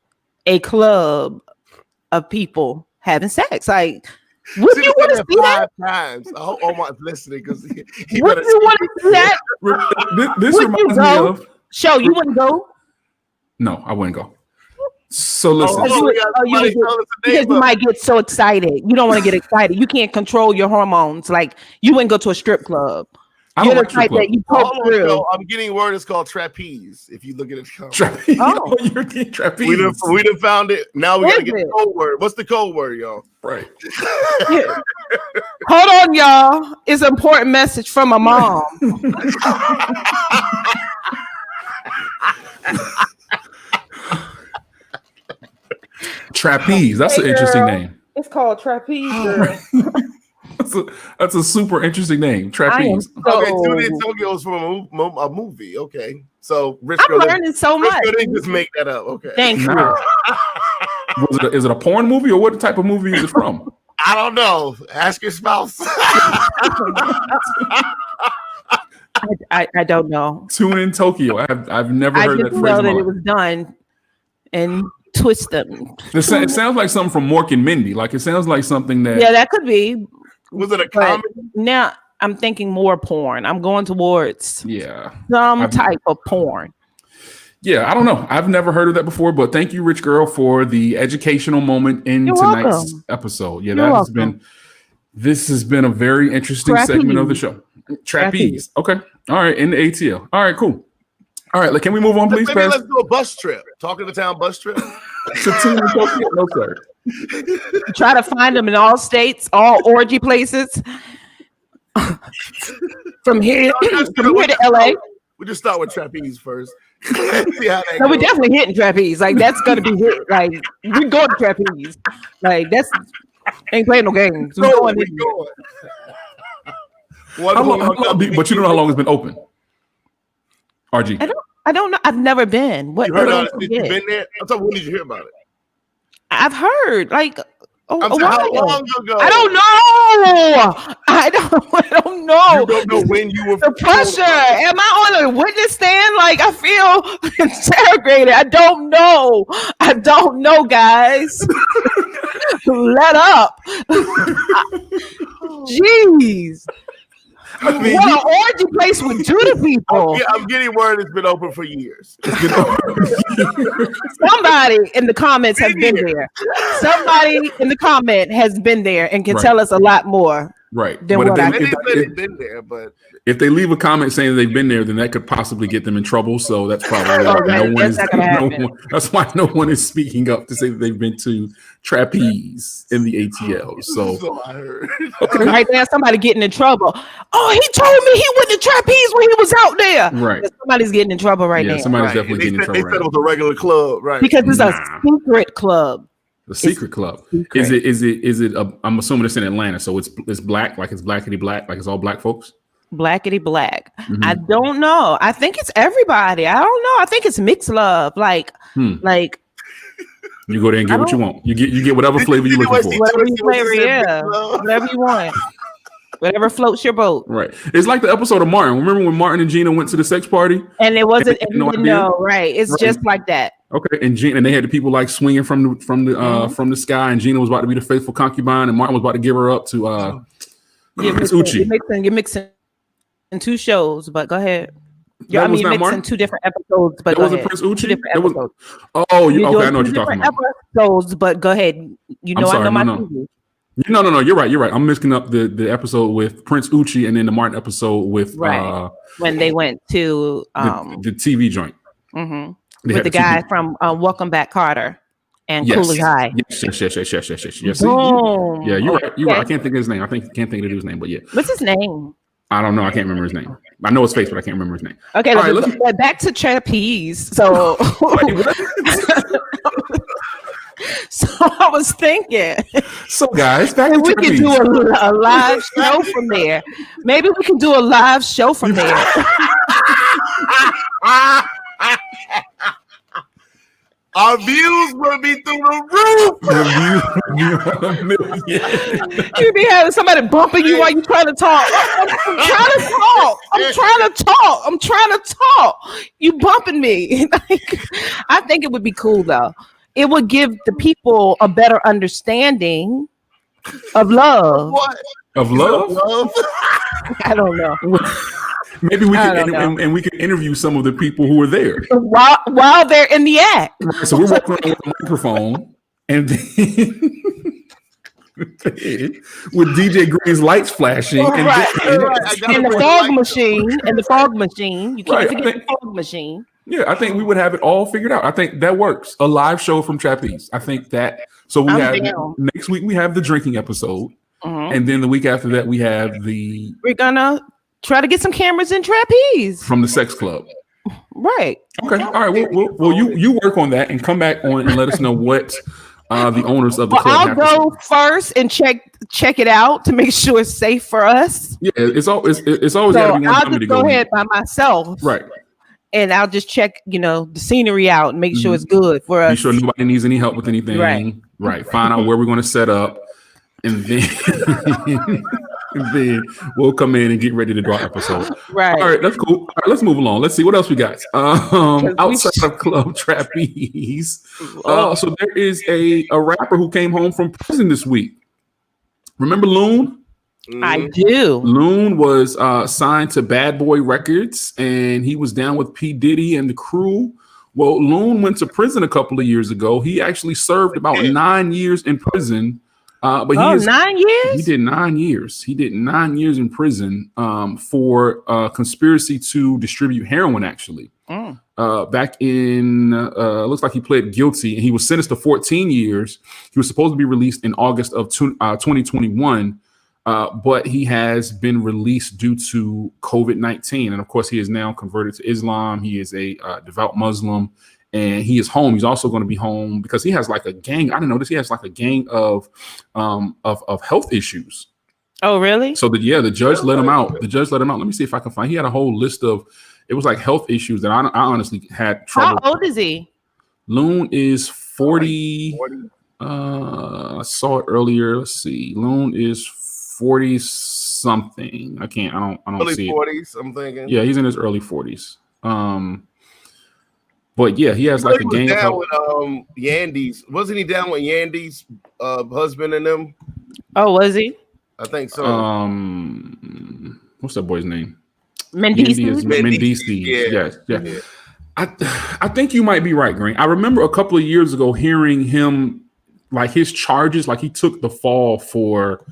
a club of people having sex. Like, would you want to see that? 5 times. I hope Omar's listening because he would you want to see that? This reminds me of. Show you wouldn't go? No, I wouldn't go. So listen, because you might get so excited. You don't want to get excited. You can't control your hormones. Like, you wouldn't go to a strip club. I don't like strip club. I'm getting word. It's called trapeze. If you look at it, trapeze. Oh, you're getting trapeze. We done found it. Now we gotta get the code word. What's the code word, y'all? Right. Hold on, y'all. It's an important message from my mom. Trapeze. That's an interesting name. It's called trapeze. That's a super interesting name. Trapeze. Okay, Tune In Tokyo is from a movie. Okay, so I'm learning so much. Didn't just make that up. Okay, thank you. Is it a porn movie or what type of movie is it from? I don't know. Ask your spouse. I don't know. Tune In Tokyo. I've never heard that phrase. I just know that it was done and twist them. It sounds like something from Mork and Mindy. Like, it sounds like something that. Yeah, that could be. Was it a comedy? Now I'm thinking more porn. I'm going towards some type of porn. Yeah, I don't know. I've never heard of that before, but thank you, Rich Girl, for the educational moment in tonight's episode. Yeah, this has been a very interesting segment of the show. Trapeze. Okay. All right. In the ATL. All right, cool. All right, can we move on, please? Maybe let's do a bus trip. Talking to town bus trip. No, sir. Try to find them in all states, all orgy places. From here to LA. We just start with trapeze first. No, we're definitely hitting trapeze. Like, that's gonna be hit. Like, we go to trapeze. Like, that's ain't playing no games. We're going. But you know how long it's been open? RG. I don't know. I've never been. What? You heard of it? You been there? I'm talking. When did you hear about it? I've heard. Like, how long ago? I don't know. I don't know. You don't know when you were. The pressure. Am I on a witness stand? Like, I feel interrogated. I don't know. Guys. Let up. Jeez. I mean, what an orgy place would do to people. I'm getting word it's been open for years. Somebody in the comments has been there. Somebody in the comment has been there and can tell us a lot more. Right. Than what they've been there, but if they leave a comment saying they've been there, then that could possibly get them in trouble. So that's probably that's why no one is speaking up to say that they've been to trapeze in the ATL. So I heard. Okay. Right there, somebody getting in trouble. Oh, he told me he went to trapeze when he was out there. Right. Somebody's getting in trouble right now. Somebody's definitely getting in trouble. They said it was a regular club, right? Because it's a secret club. The secret club. Secret. Is it I'm assuming it's in Atlanta, so it's black, like it's blackity black, like it's all black folks. Blackity black. Mm-hmm. I don't know. I think it's everybody. I don't know. I think it's mixed love. Like you go there and get what you want. You get whatever flavor you're looking for. Whatever you flavor, whatever you want. Whatever floats your boat. Right. It's like the episode of Martin. Remember when Martin and Gina went to the sex party? And it wasn't. Right. It's just like that. Okay. And they had the people like swinging from the sky, and Gina was about to be the faithful concubine, and Martin was about to give her up to Uchi. You're mixing two shows, but go ahead. You're mixing Martin? Two different episodes, but go ahead. Prince Uchi? I know what you're talking about. Episodes, but go ahead. I know my TV. No. You're right. I'm mixing up the episode with Prince Uchi and then the Martin episode with when they went to the TV joint. Mm-hmm. With the guy from Welcome Back, Carter and Cooley High. Yes. Boom. Yeah, you're right. You're right. I can't think of his name. Can't think of the dude's name, but yeah. What's his name? I don't know. I can't remember his name. I know his face, but I can't remember his name. Okay, let's go back to trapeze. So, so I was thinking. So, guys, back to we could do a live show from there. Maybe we can do a live show from there. Our views will be through the Review. You be having somebody bumping you while you trying to talk. I'm trying to talk. You bumping me. Like, I think it would be cool though. It would give the people a better understanding of love. What? Of love? I don't know. Maybe we can and we can interview some of the people who were there while they're in the act. Right, so we're walking around with a microphone and then with DJ Green's lights flashing and the fog machine. You can't forget the fog machine. Yeah, I think we would have it all figured out. I think that works. A live show from Trapeze. I think that. So we next week we have the drinking episode, and then the week after that we have the. We're gonna try to get some cameras in Trapeze from the sex club. Right. Okay. All right. Well, you work on that and come back on and let us know what the owners of the club. I'll go first and check it out to make sure it's safe for us. Yeah, it's always got to be one I'll just go ahead by myself. Right. And I'll just check, the scenery out and make sure it's good for us. Be sure nobody needs any help with anything. Right. Find out where we're going to set up, and then and then we'll come in and get ready to draw episode. Right. All right, that's cool. All right, let's move along. Let's see what else we got. Outside of Club Trapeze, so there is a rapper who came home from prison this week. Remember Loon? I do. Loon was signed to Bad Boy Records, and he was down with P. Diddy and the crew. Well, Loon went to prison a couple of years ago. He actually served about 9 years in prison. But 9 years? He did 9 years. He did 9 years in prison for conspiracy to distribute heroin, actually. Back in, looks like he pled guilty, and he was sentenced to 14 years. He was supposed to be released in August of 2021. But he has been released due to COVID-19. And of course, he is now converted to Islam. He is a devout Muslim, and he is home. He's also going to be home because he has like a gang. I didn't know this. He has like a gang of health issues. Oh, really? So the judge let him out. The judge let him out. Let me see if I can find. He had a whole list of. It was like health issues that I honestly had trouble. How old is he? Loon is 40. I saw it earlier. Let's see. Loon is 40 something. I don't early see 40s, I'm thinking. Yeah, he's in his early 40s. But yeah, he has like a gang down with Yandy's. Wasn't he down with Yandy's husband and them? Oh, was he? I think so. What's that boy's name? Mendici. Yeah. I think you might be right, Green. I remember a couple of years ago hearing him, like his charges, like he took the fall for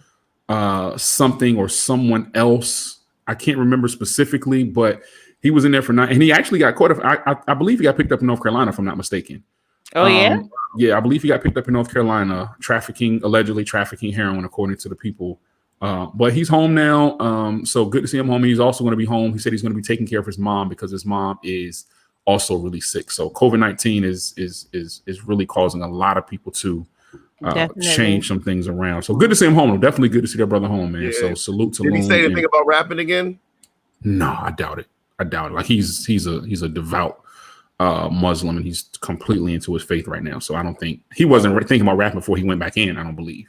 something or someone else. I can't remember specifically, but he was in there for 9, and he actually got caught. I believe he got picked up in North Carolina, if I'm not mistaken. Oh yeah, yeah, I believe he got picked up in North Carolina, allegedly trafficking heroin, according to the people. But he's home now, so good to see him home. He's also going to be home. He said he's going to be taking care of his mom because his mom is also really sick. So COVID-19 is really causing a lot of people to change some things around. So good to see him home. Definitely good to see that brother home, man. Yeah. So salute to Loon. Did he say anything about rapping again? No, I doubt it. Like he's a devout Muslim, and he's completely into his faith right now. So I don't think he wasn't thinking about rapping before he went back in. I don't believe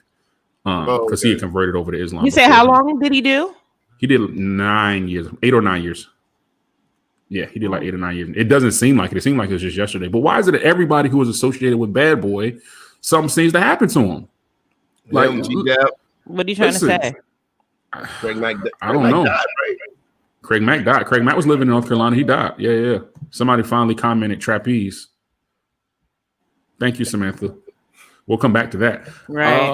because he had converted over to Islam. You say how long did he do? He did 9 years, 8 or 9 years. Yeah, he did like 8 or 9 years. It doesn't seem like it. It seemed like it was just yesterday. But why is it that everybody who was associated with Bad Boy, something seems to happen to him? Like, what are you trying to say? Craig Mack. I don't know. Craig Mack died. Craig Mack was living in North Carolina. He died. Yeah. Somebody finally commented trapeze. Thank you, Samantha. We'll come back to that. Right.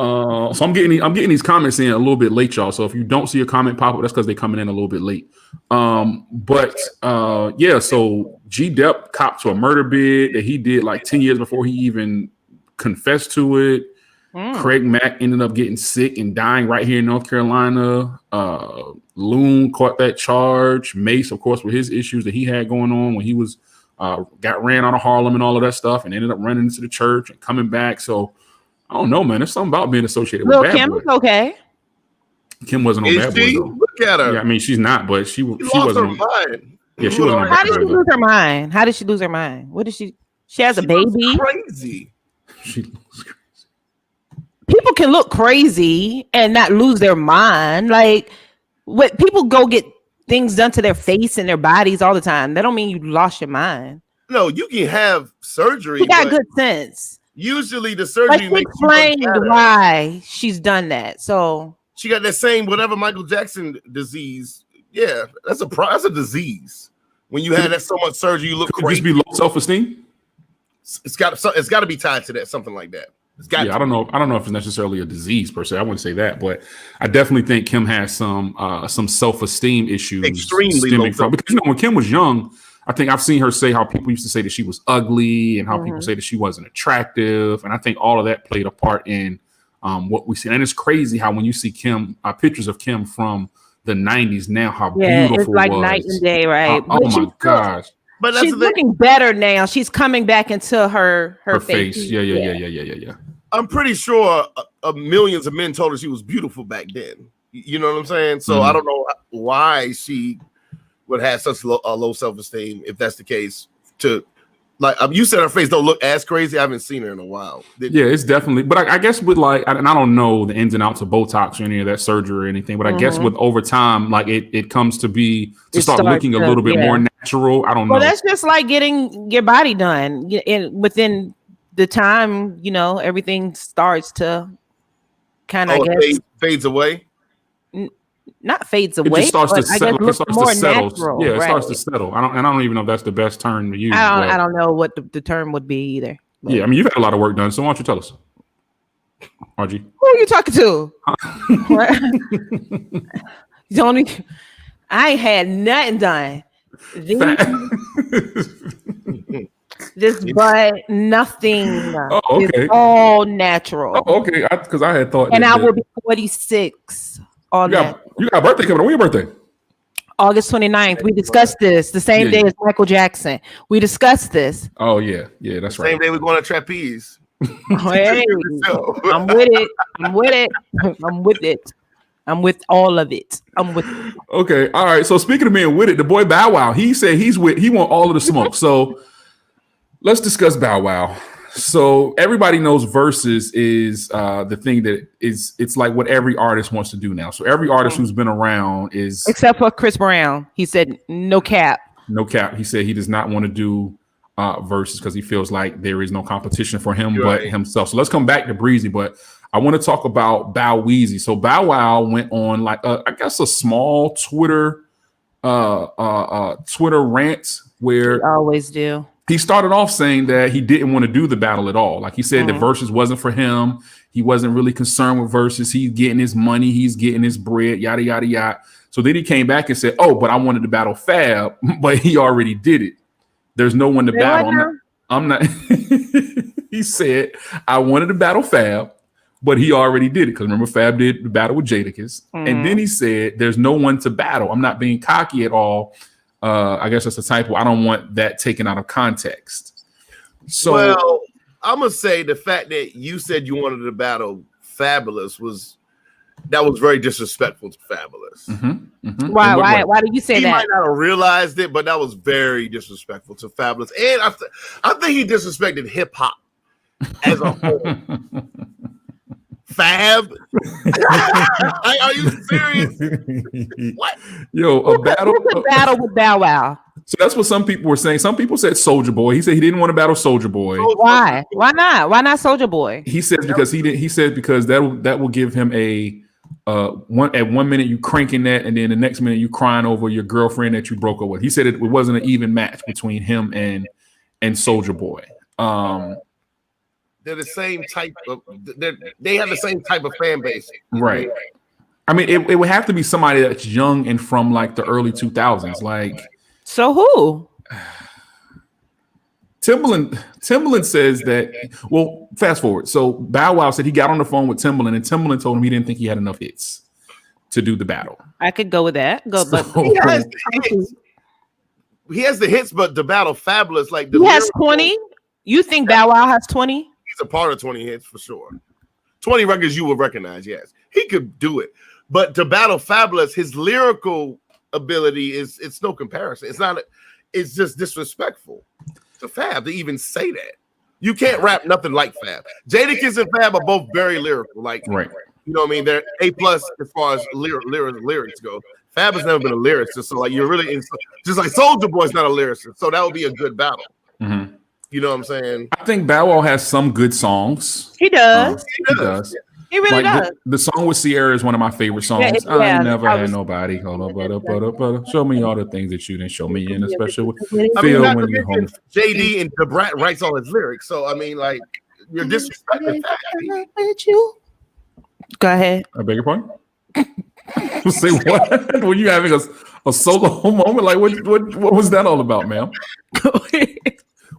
So I'm getting these comments in a little bit late, y'all. So if you don't see a comment pop up, that's because they're coming in a little bit late. Yeah. So G Dep copped to a murder bid that he did like 10 years before he even confessed to it. Craig Mack ended up getting sick and dying right here in North Carolina. Loon caught that charge. Mace, of course, with his issues that he had going on when he was got ran out of Harlem and all of that stuff, and ended up running into the church and coming back. So I don't know, man. There's something about being associated with Bad Kim Boy. was okay. Kim wasn't on Bad Boy though. Look at her. Yeah, I mean, she's not, but she lost wasn't. her mind. Yeah, she wasn't on How Bad did Boy. she lose her mind? How did she lose her mind? What did she? She has a baby. Crazy. She looks crazy. People can look crazy and not lose their mind. Like, what people go get things done to their face and their bodies all the time. That don't mean you lost your mind. No, you can have surgery. She got good sense. Usually the surgery makes explained why she's done that. So she got that same whatever Michael Jackson disease. Yeah, that's a disease. When you had that so much surgery, you look crazy. Just be low self-esteem. It's got to be tied to that, something like that. I don't know if it's necessarily a disease per se. I wouldn't say that, but I definitely think Kim has some self-esteem issues. Extremely low from because when Kim was young, I think I've seen her say how people used to say that she was ugly and how people say that she wasn't attractive, and I think all of that played a part in what we see. And it's crazy how when you see Kim pictures of Kim from the 90s now, how beautiful it's like night and day, right? Oh my gosh. But she's looking better now. She's coming back into her face. Yeah. I'm pretty sure millions of men told her she was beautiful back then. You know what I'm saying? So I don't know why she would have such a low self-esteem if that's the case. To like you said, her face don't look as crazy. I haven't seen her in a while. It's definitely. But I guess with and I don't know the ins and outs of Botox or any of that surgery or anything. But I guess with over time, like it comes to start looking a little bit more natural. I don't know. Well, that's just like getting your body done. Within the time, everything starts to kind of fades away. Not fades away. It just starts to settle. It starts to settle. Natural, it starts to settle. I don't even know if that's the best term to use. I don't know what the term would be either. But. Yeah, I mean, you've had a lot of work done, so why don't you tell us, RG? Who are you talking to? I ain't had nothing done. This butt, nothing. Oh, okay. It's all natural. Oh, okay. Because I had thought. And I will be 46. You got a birthday coming. When your birthday? August 29th. We discussed this the same day as Michael Jackson. We discussed this. Oh, yeah. Yeah, that's right. Same day we're going to trapeze. Hey, I'm with it. I'm with all of it. I'm with it. Okay. All right. So speaking of being with it, the boy Bow Wow, he said he want all of the smoke. So let's discuss Bow Wow. So everybody knows Versus is the thing that it's like what every artist wants to do now. So every artist who's been around is except for Chris Brown. He said no cap. No cap. He said he does not want to do Versus because he feels like there is no competition for him but himself. So let's come back to Breezy, but I want to talk about Bow Weezy. So Bow Wow went on like I guess a small Twitter rant where we always do. He started off saying that he didn't want to do the battle at all. Like he said, the Versus wasn't for him. He wasn't really concerned with Versus. He's getting his money. He's getting his bread, yada, yada, yada. So then he came back and said, oh, but I wanted to battle Fab, but he already did it. There's no one to battle. I'm not. He said, I wanted to battle Fab, but he already did it. Because remember, Fab did the battle with Jadakiss. And then he said, there's no one to battle. I'm not being cocky at all. I guess that's a typo. I don't want that taken out of context. So, well, I'm gonna say the fact that you said you wanted to battle Fabulous was very disrespectful to Fabulous. Why did you say that? He might not have realized it, but that was very disrespectful to Fabulous, and I think he disrespected hip hop as a whole. Fab? Are you serious? What? Yo, a battle with Bow Wow. So that's what some people were saying. Some people said Soulja Boy. He said he didn't want to battle Soulja Boy. Why? Why not? Why not Soulja Boy? He said because because that will give him a one minute you cranking that, and then the next minute you crying over your girlfriend that you broke up with. He said it wasn't an even match between him and Soulja Boy. They're the same type of. They have the same type of fan base, right? I mean, it would have to be somebody that's young and from like the early 2000s. Like, so who? Timbaland says that. Well, fast forward. So Bow Wow said he got on the phone with Timbaland, and Timbaland told him he didn't think he had enough hits to do the battle. I could go with that. But he has the hits, but the battle Fabulous like he has 20. You think Bow Wow has 20? He's a part of 20 hits for sure. 20 records you will recognize. Yes, he could do it. But to battle Fabulous, his lyrical ability it's no comparison. It's not. It's just disrespectful. to Fab to even say that. You can't rap nothing like Fab. Jadakiss and Fab are both very lyrical. Like, right. You know what I mean? They're A+ as far as lyrics go. Fab has never been a lyricist, so like you're really just like Soulja Boy's not a lyricist, so that would be a good battle. Mm-hmm. You know what I'm saying? I think Bow Wow has some good songs. He does. He does. He really does. The song with Sierra is one of my favorite songs. I never had nobody. Hold up, but show me all the things that you didn't show me in a special feel when you're home. JD and DeBrat writes all his lyrics, so I mean, like you're disrespecting Fab. Go ahead. I beg your pardon. Say what? Were you having a solo moment? Like what was that all about, ma'am?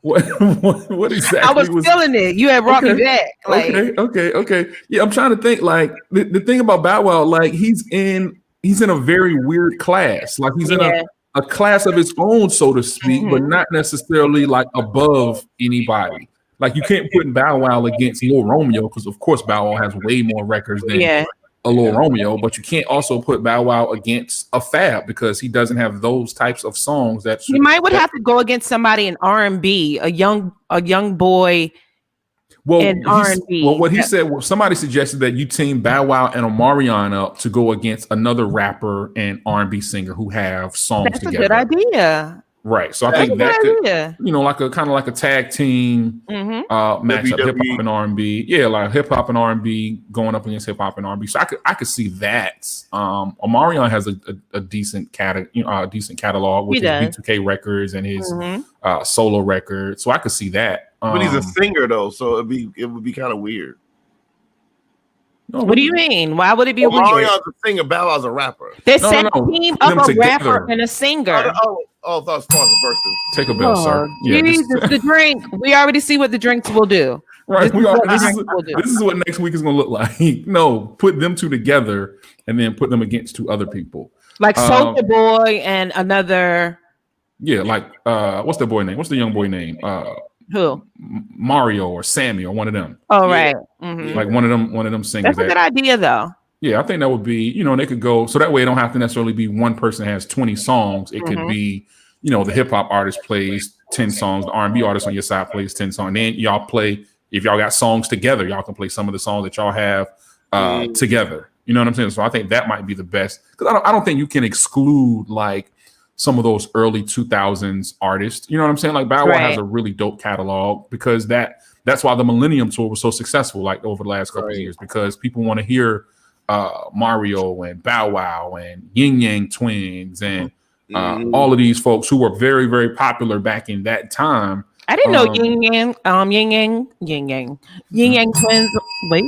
What exactly? I was feeling it. You had brought me back. Like, okay. Yeah, I'm trying to think. Like the thing about Bow Wow, like he's in a very weird class. Like he's in a class of his own, so to speak, but not necessarily like above anybody. Like you can't put Bow Wow against Lil Romeo because of course Bow Wow has way more records than a Lil Romeo, but you can't also put Bow Wow against a Fab because he doesn't have those types of songs. That you would have to go against somebody in R&B, a young boy. In R&B. Well, what he said, somebody suggested that you team Bow Wow and Omarion up to go against another rapper and R&B singer who have songs together. That's a good idea. Right, so I think that could, like a kind of like a tag team matchup, hip hop and R&B. Yeah, like hip hop and R&B going up against hip hop and R&B. So I could see that. Omarion has a decent catalog with his B2K records and his solo record. So I could see that. But he's a singer though, so it would be kind of weird. No, what do you mean? Why would it be weird? Marion's a singer, Bow Wow's a rapper. They said team of a rapper and a singer. Oh, thought versus. Take a bell, sir. Jesus, the drink. We already see what the drinks will do. Right. This is what next week is going to look like. No, put them two together and then put them against two other people. Like Soulja Boy and another. Yeah, like what's the boy name? What's the young boy name? Who? Mario or Sammy or one of them. Oh, right. Mm-hmm. Like one of them singers. That's a good idea, though. Yeah, I think that would be, they could go, so that way it don't have to necessarily be one person has 20 songs. It could be, the hip hop artist plays 10 songs, the R&B artist on your side plays 10 songs. And then y'all play, if y'all got songs together, y'all can play some of the songs that y'all have together. You know what I'm saying? So I think that might be the best. Because I don't think you can exclude like some of those early 2000s artists. You know what I'm saying? Like Bow Wow has a really dope catalog because that's why the Millennium Tour was so successful like over the last couple of years, because people want to hear Mario and Bow Wow and Yin Yang Twins and all of these folks who were very, very popular back in that time. I didn't know Yin Yang Twins. Wait,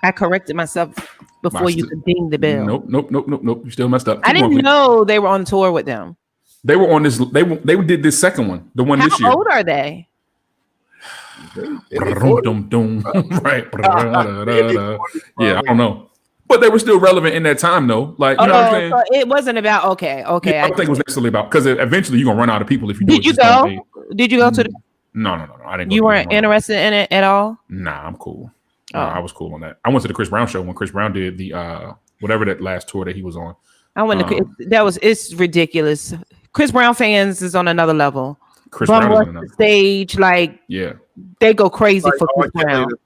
I corrected myself before you could ding the bell. Nope. You still messed up. I didn't know they were on tour with them. They were on this. They did this second one, the one this year. How old are they? Right. Yeah, I don't know. But they were still relevant in that time, though. Like, you know what I'm saying? So it wasn't about okay. Yeah, I don't think it was necessarily about, because eventually you're gonna run out of people if you do. Did you go? Did you go to the? No. I didn't go. You weren't interested in it at all? Nah, I'm cool. I was cool on that. I went to the Chris Brown show when Chris Brown did the whatever that last tour that he was on. I went to it's ridiculous. Chris Brown fans is on another level. Chris Brown is on another stage, like they go crazy for Chris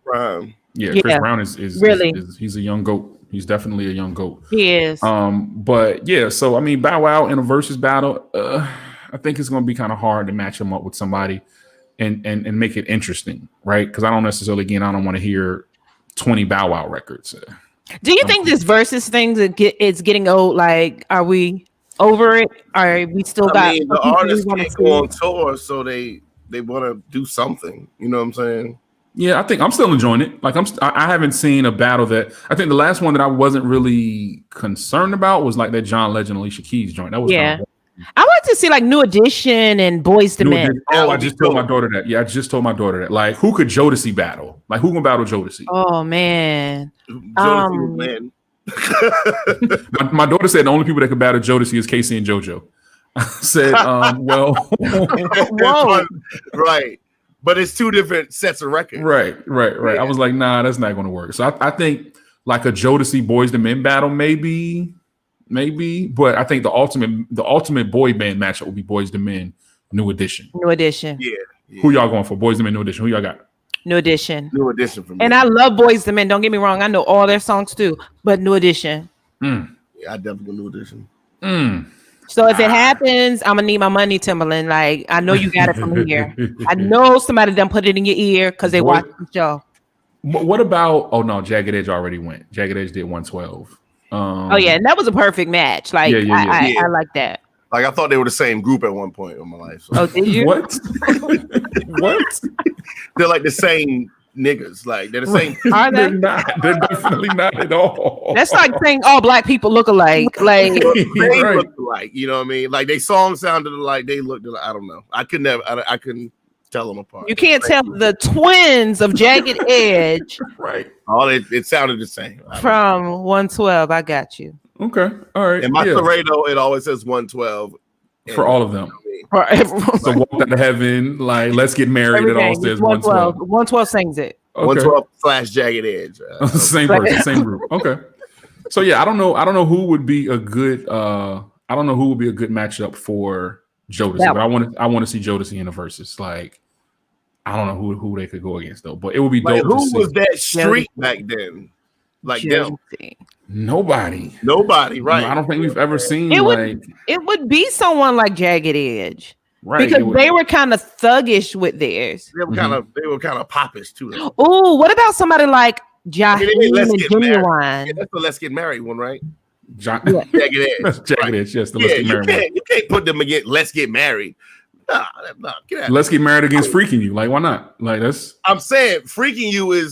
Brown. Yeah, Chris Brown is really he's a young goat. He's definitely a young goat. He is. But yeah, so I mean, Bow Wow in a versus battle, I think it's going to be kind of hard to match him up with somebody and make it interesting, right? Because I don't want to hear 20 Bow Wow records. Do you think this versus thing is getting old? Like, are we over it? Are we still the artists can't go on tour, so they want to do something. You know what I'm saying? Yeah, I think I'm still enjoying it. Like I haven't seen a battle that I think the last one that I wasn't really concerned about was like that John Legend Alicia Keys joint. That was kind of I want to see like New Edition and Boyz II Men. Oh, I just told my daughter that. Yeah, I just told my daughter that. Like, who could Jodeci battle? Like, who can battle Jodeci? Oh man, man. my daughter said the only people that could battle Jodeci is Casey and JoJo. I said, well, whoa, right. But it's two different sets of records. Right. Yeah. I was like, nah, that's not going to work. So I think like a Jodeci Boyz II Men battle, maybe, but I think the ultimate boy band matchup will be Boyz II Men New Edition. New Edition. Yeah. Who y'all going for? Boys and Men, New Edition. Who y'all got? New Edition. New Edition for me. And I love Boys II Men. Don't get me wrong. I know all their songs too, but New Edition. Yeah, I definitely go New Edition. So if it happens, I'm gonna need my money, Timberland. Like I know you got it from here. I know somebody done put it in your ear because they watched the show. What about? Oh no, Jagged Edge already went. Jagged Edge did 112. Oh yeah, and that was a perfect match. Like I like that. Like I thought they were the same group at one point in my life. So. Oh, did you? What? What? They're like the same niggas. Like they're the same. Are they? They're not. They're definitely not at all. That's like saying all black people look alike. Like They Right. look alike. You know what I mean? Like they songs sounded alike. They looked alike. I don't know. I couldn't tell them apart. you can't tell the twins of Jagged Edge Right. All it sounded the same. from 112. I got you. Okay. All right. In my Laredo, it always says 112 for all of them. For everyone. So walk out to heaven, like let's get married. It all says 112. 112 sings it. Okay. 112 / Jagged Edge. Same person, same group. Okay. So yeah, I don't know who would be a good matchup for Jodeci, but I want to see Jodeci in the verses. Like I don't know who they could go against though, but it would be dope. Who was that street back then? Like them? Nobody, right? I don't think we've ever seen it would be someone like Jagged Edge. Right. Because they were kind of thuggish with theirs. They were kind of popish too. Oh, what about somebody like Jaheim and Genuine? Yeah, that's the Let's Get Married one, right? Jagged Edge. Jagged Edge, yes. The Let's Get Married. You can't put them against Let's Get Married. Nah, get out. Let's Get Married against Freaking You. Like, why not? Like that's. I'm saying Freaking You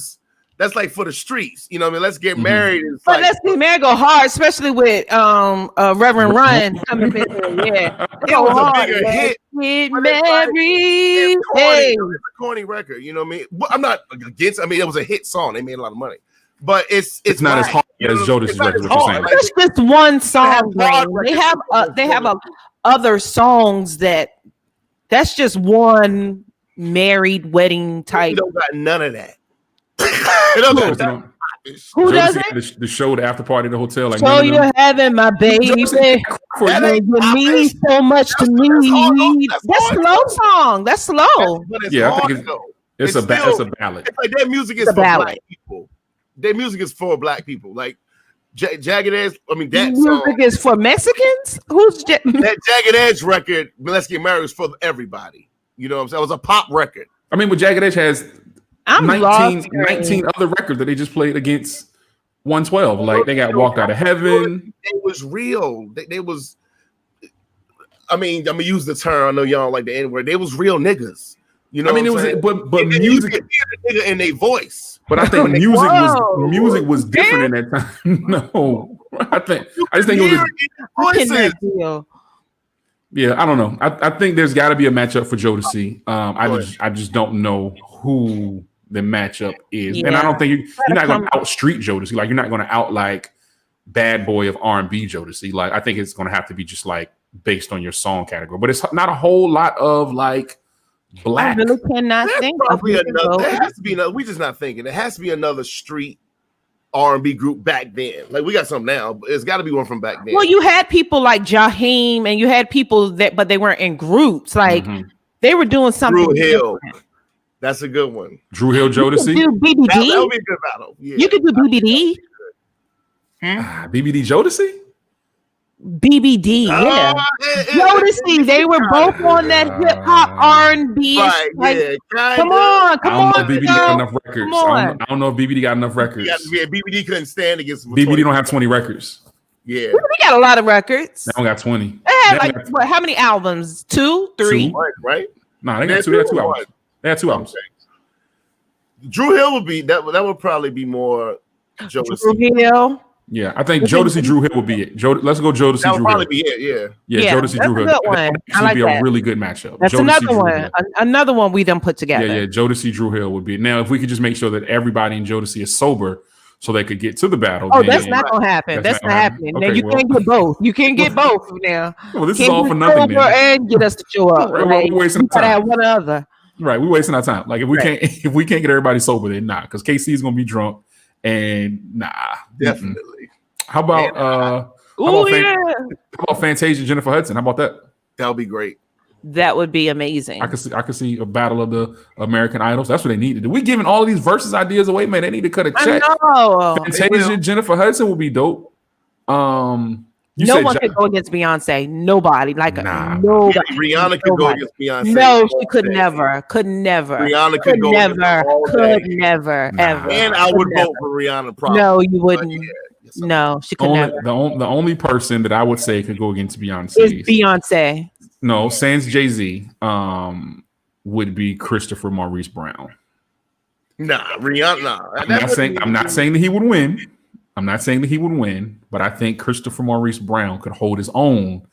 that's like for the streets. You know what I mean? Let's Get Married. But Let's Get Married go hard, especially with Reverend Run coming in there. Yeah. It was a bigger hit. Get married. Hey. It's a corny record. You know what I mean? I'm not against. I mean, it was a hit song. They made a lot of money. But it's not as hard as Jodeci's record. What you're saying? That's just one song. They have other songs that's just one married wedding type. You don't got none of that. Who does it? The show, the after party, the hotel. Like, so you're having my baby. You mean so much to me. That's slow song. That's slow. Yeah, I think it's a ballad. It's like their music is for black people. Their music is for black people. Like Jagged Edge. I mean, that music is for Mexicans. That Jagged Edge record? Let's Get Married is for everybody. You know what I'm saying? It was a pop record. I mean, but Jagged Edge has 19 other records that they just played against 112. Like they got Walked Out of Heaven. It was real. They was. I mean, I'm gonna use the term. I know y'all don't like the N word. They was real niggas. You know, I mean, it was, but music you could hear the nigga in their voice. But I think music was different in that time. No, I just think it was. Yeah, I don't know. I think there's got to be a matchup for Jodeci. I just don't know who the matchup is, and I don't think you're not going to out street Jodeci. Like you're not going to out like bad boy of R&B Jodeci. Like I think it's going to have to be just like based on your song category. But it's not a whole lot of like black. I really cannot think. Probably another. There has to be another. We just not thinking. It has to be another street R&B group back then. Like we got some now, but it's got to be one from back then. Well, you had people like Jaheim, and you had people but they weren't in groups. Like they were doing something. Drew Hill. That's a good one. Drew Hill Jodeci. You could do BBD. That would be a good battle. Yeah. You could do BBD. BBD Jodeci. BBD, yeah. Jodeci, they were both on that hip hop R&B. Right, come on. I don't know if BBD got enough records. I don't know if BBD got enough records. Yeah, BBD couldn't stand against BBD don't have 20 records. Yeah, BBD got a lot of records. They don't got 20. They have how many albums? 2, 3? Right? Nah, they got 2. They got 2 albums. They had 2 albums. Drew Hill would be that would probably be more Jodeci. Drew Hill. Yeah, I think Jodeci Drew Hill would be it. Let's go Jodeci That would Drew probably Hill. be it. Yeah, Jodeci Drew Hill. That's a good one. I like be that. A really good matchup. That's Jodeci, another one we done put together. Yeah. Jodeci Drew Hill would be it. Now, if we could just make sure that everybody in Jodeci is sober, so they could get to the battle. Oh, that's not gonna happen. That's not happening. Okay, now you can't get both. You can't get both now. Well, this is all for nothing. And get us to show up. We're wasting time. Have one or other. Right, we're wasting our time. Like if we can't get everybody sober, then because KC is gonna be drunk and definitely. How about Fantasia Jennifer Hudson? How about that? That would be great. That would be amazing. I could see a battle of the American Idols. That's what they need to do. We giving all of these versus ideas away, man. They need to cut a check. I know. Fantasia, Jennifer Hudson would be dope. No one could go against Beyonce. Nobody. Like nobody. Rihanna could go against Beyonce. No, she could never. Could never. Rihanna could go never. Could never. Ever. And I would vote for Rihanna. Probably. No, you wouldn't. No, she could never. The only person that I would say could go against Beyonce is Beyonce. No, sans Jay-Z would be Christopher Maurice Brown. Nah, Rihanna. Nah. I'm not saying that he would win. I'm not saying that he would win, but I think Christopher Maurice Brown could hold his own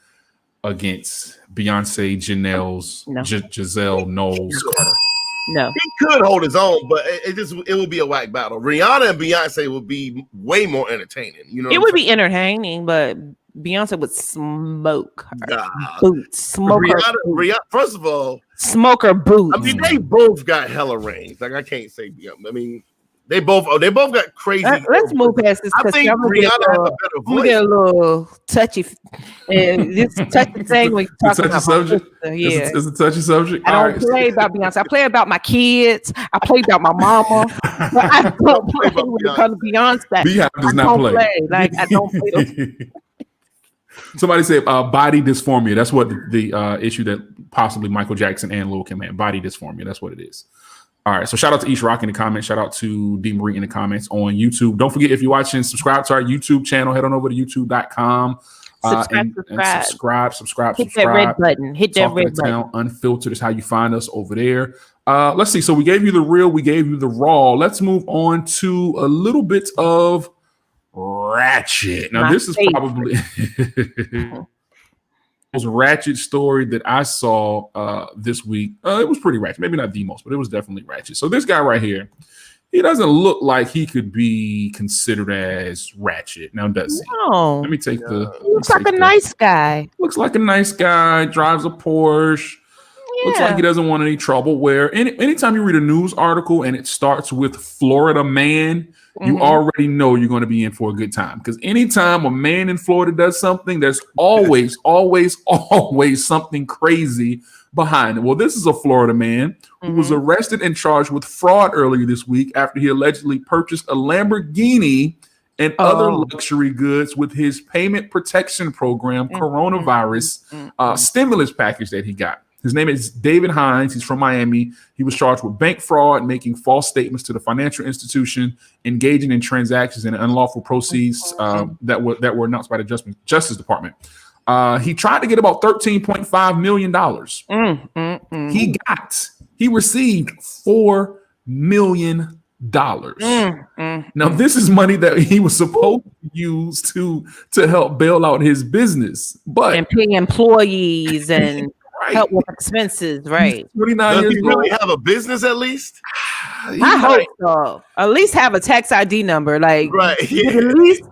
against Beyonce, Giselle, Knowles, Carter. No, he could hold his own, but it would be a whack battle. Rihanna and Beyonce would be way more entertaining. You know, it would be entertaining, but Beyonce would smoke her boots. Smoke Rihanna, first of all, smoke her boots. I mean, they both got hella range. Like I can't say. I mean, they both got crazy. Let's move past this. I think Rihanna has a better voice. We get a little touchy, and this touchy thing we talk about. Subject. Yeah, it's a touchy subject. I don't play about Beyonce. I play about my kids. I play about my mama. But I don't play when it comes to Beyonce. Beehive does not play. Like I don't play. Somebody said body dysphoria. That's what the issue that possibly Michael Jackson and Lil Kim had. Body dysphoria. That's what it is. All right. So shout out to East Rock in the comments. Shout out to D. Marie in the comments on YouTube. Don't forget, if you're watching, subscribe to our YouTube channel. Head on over to youtube.com. And subscribe. Hit that red button. Hit that red button. Unfiltered is how you find us over there. Let's see. So we gave you the real. We gave you the raw. Let's move on to a little bit of ratchet. Now, this is probably most ratchet story that I saw this week. It was pretty ratchet. Maybe not the most, but it was definitely ratchet. So this guy right here, he doesn't look like he could be considered as ratchet. Now, does he? No. Let me take the. He looks like a nice guy. Looks like a nice guy. Drives a Porsche. Yeah. Looks like he doesn't want any trouble. Where anytime you read a news article and it starts with Florida man, you already know you're going to be in for a good time. Because anytime a man in Florida does something, there's always something crazy behind it. Well, this is a Florida man who was arrested and charged with fraud earlier this week after he allegedly purchased a Lamborghini and other luxury goods with his payment protection program, coronavirus stimulus package that he got. His name is David Hines. He's from Miami. He was charged with bank fraud, making false statements to the financial institution, engaging in transactions and unlawful proceeds that were announced by the Justice Department. He tried to get about $13.5 million. He received $4 million. Now, this is money that he was supposed to use to help bail out his business, and pay employees and help with expenses, right? 29 Does years he really have a business at least? I hope so. At least have a tax ID number, like right. Yeah. At least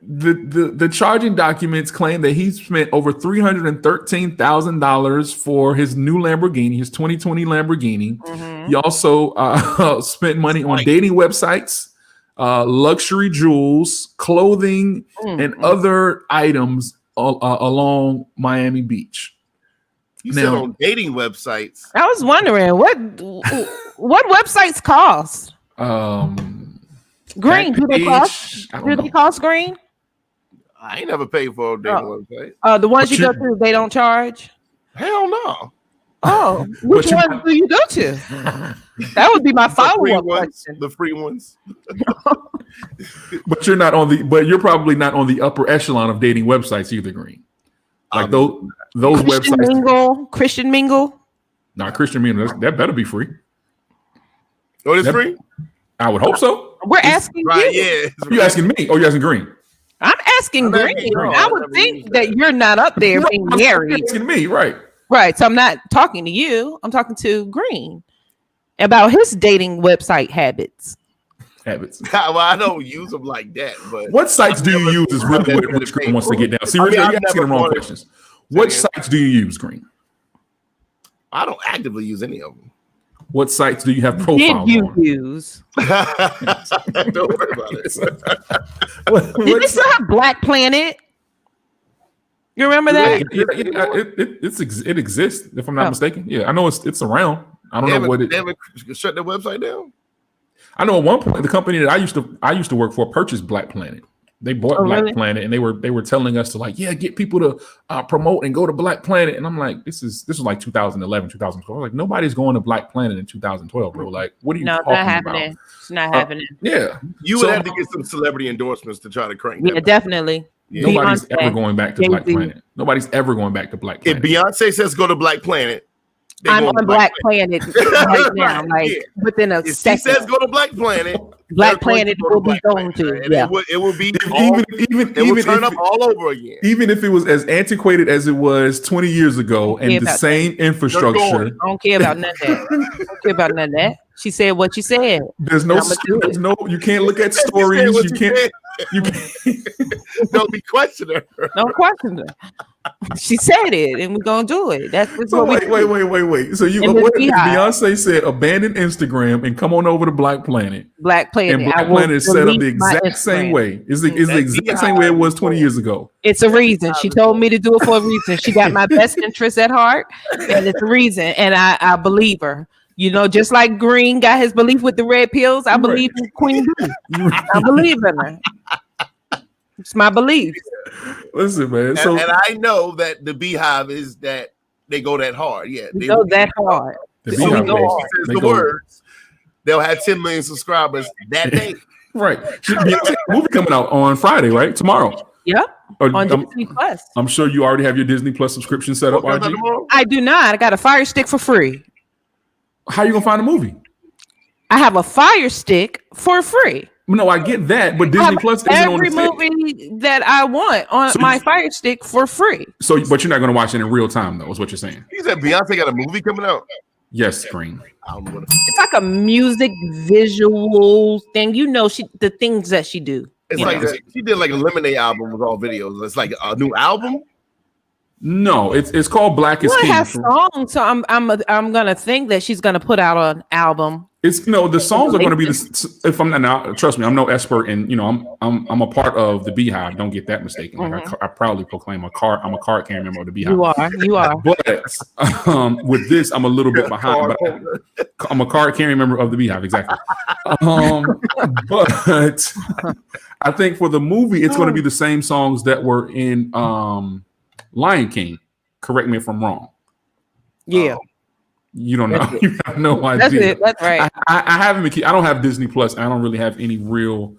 the charging documents claim that he spent over $313,000 for his new Lamborghini, his 2020 Lamborghini. He also spent money on dating websites, luxury jewels, clothing, and other items along Miami Beach. You said on dating websites. I was wondering what websites cost. Green, do they cost? Do they cost Green? I ain't never paid for a dating website. The ones you go to, they don't charge? Hell no. Oh, which ones do you go to? That would be my follow-up question. The free ones. But you're probably not on the upper echelon of dating websites either, Green. Like those Christian websites. Christian Mingle. Nah, Christian Mingle. That better be free. Oh, it's free? I would hope so. We're asking you. Yeah. You asking me? Or you asking Green? I'm asking Green. I would think that you're not up there being married. You're asking me, right? Right. So I'm not talking to you. I'm talking to Green about his dating website habits. Well, I don't use them like that. But what sites do you use is really what Rich Girl wants to get down. See, you're asking the wrong questions. What sites do you use, Green? I don't actively use any of them. What sites do you have profiles Did you on? use? Don't worry about it. Did they still have Black Planet? You remember that? It exists. If I'm not mistaken, yeah, I know it's around. I don't know what it. They haven't shut their website down. I know at one point the company that I used to work for purchased Black Planet. They bought Black Planet, and they were telling us to get people to promote and go to Black Planet. And I'm like, this was like 2011, 2012. Like nobody's going to Black Planet in 2012, bro. Like, what are you talking about? It's not happening. Yeah, you would have to get some celebrity endorsements to try to crank. Yeah, definitely. Yeah. Nobody's ever going back to Black Planet. Nobody's ever going back to Black Planet. If Beyonce says go to Black Planet, I'm on Black Planet right now. Within a second. She says go to Black Planet. Black Planet will be going to. Yeah. It will be even turn up all over again. Even if it was as antiquated as it was 20 years ago and the same infrastructure. I don't care about none of that. I don't care about none of that. She said what she said. There's no you can't look at stories. You can't don't be questioning her. Don't question her. She said it, and we're gonna do it. That's so wait. So what if Beyonce said abandon Instagram and come on over to Black Planet? Black Planet. And Black Planet is set up the exact same way. Is the exact same way it was 20 years ago. It's a reason. She told me to do it for a reason. She got my best interest at heart, and it's a reason. And I believe her. You know, just like Green got his belief with the red pills, I believe in Queen Bee. I believe in her. It's my belief. Listen, man. And I know that the Beehive is that they go that hard. Yeah, they go that hard. The Beehive says the words. They'll have 10 million subscribers that day. Right. Movie coming out on Friday, right? Tomorrow. Yep. On Disney Plus. I'm sure you already have your Disney Plus subscription set up, RG. I do not. I got a Fire Stick for free. How you gonna find a movie? I have a Fire Stick for free. No, I get that, but Disney Plus isn't on the every movie that I want on my Fire Stick for free. So, but you're not gonna watch it in real time, though. Is what you're saying? You said Beyonce got a movie coming out. Yes, Green. It's like a music visual thing. You know, the things that she do. It's like she did like a Lemonade album with all videos. It's like a new album. No, it's called Black is King. It has songs, so I'm gonna think that she's gonna put out an album. It's the songs are going to be if I'm not now. Trust me, I'm no expert in. I'm a part of the Beehive. Don't get that mistaken. Like I proudly proclaim I'm a card carrying member of the Beehive. You are. But with this, I'm a little bit behind. But I'm a card carrying member of the Beehive. Exactly. But I think for the movie, it's going to be the same songs that were in Lion King. Correct me if I'm wrong. Yeah. You don't know. You have no idea. That's it. That's right. I haven't been. I don't have Disney Plus. I don't really have any real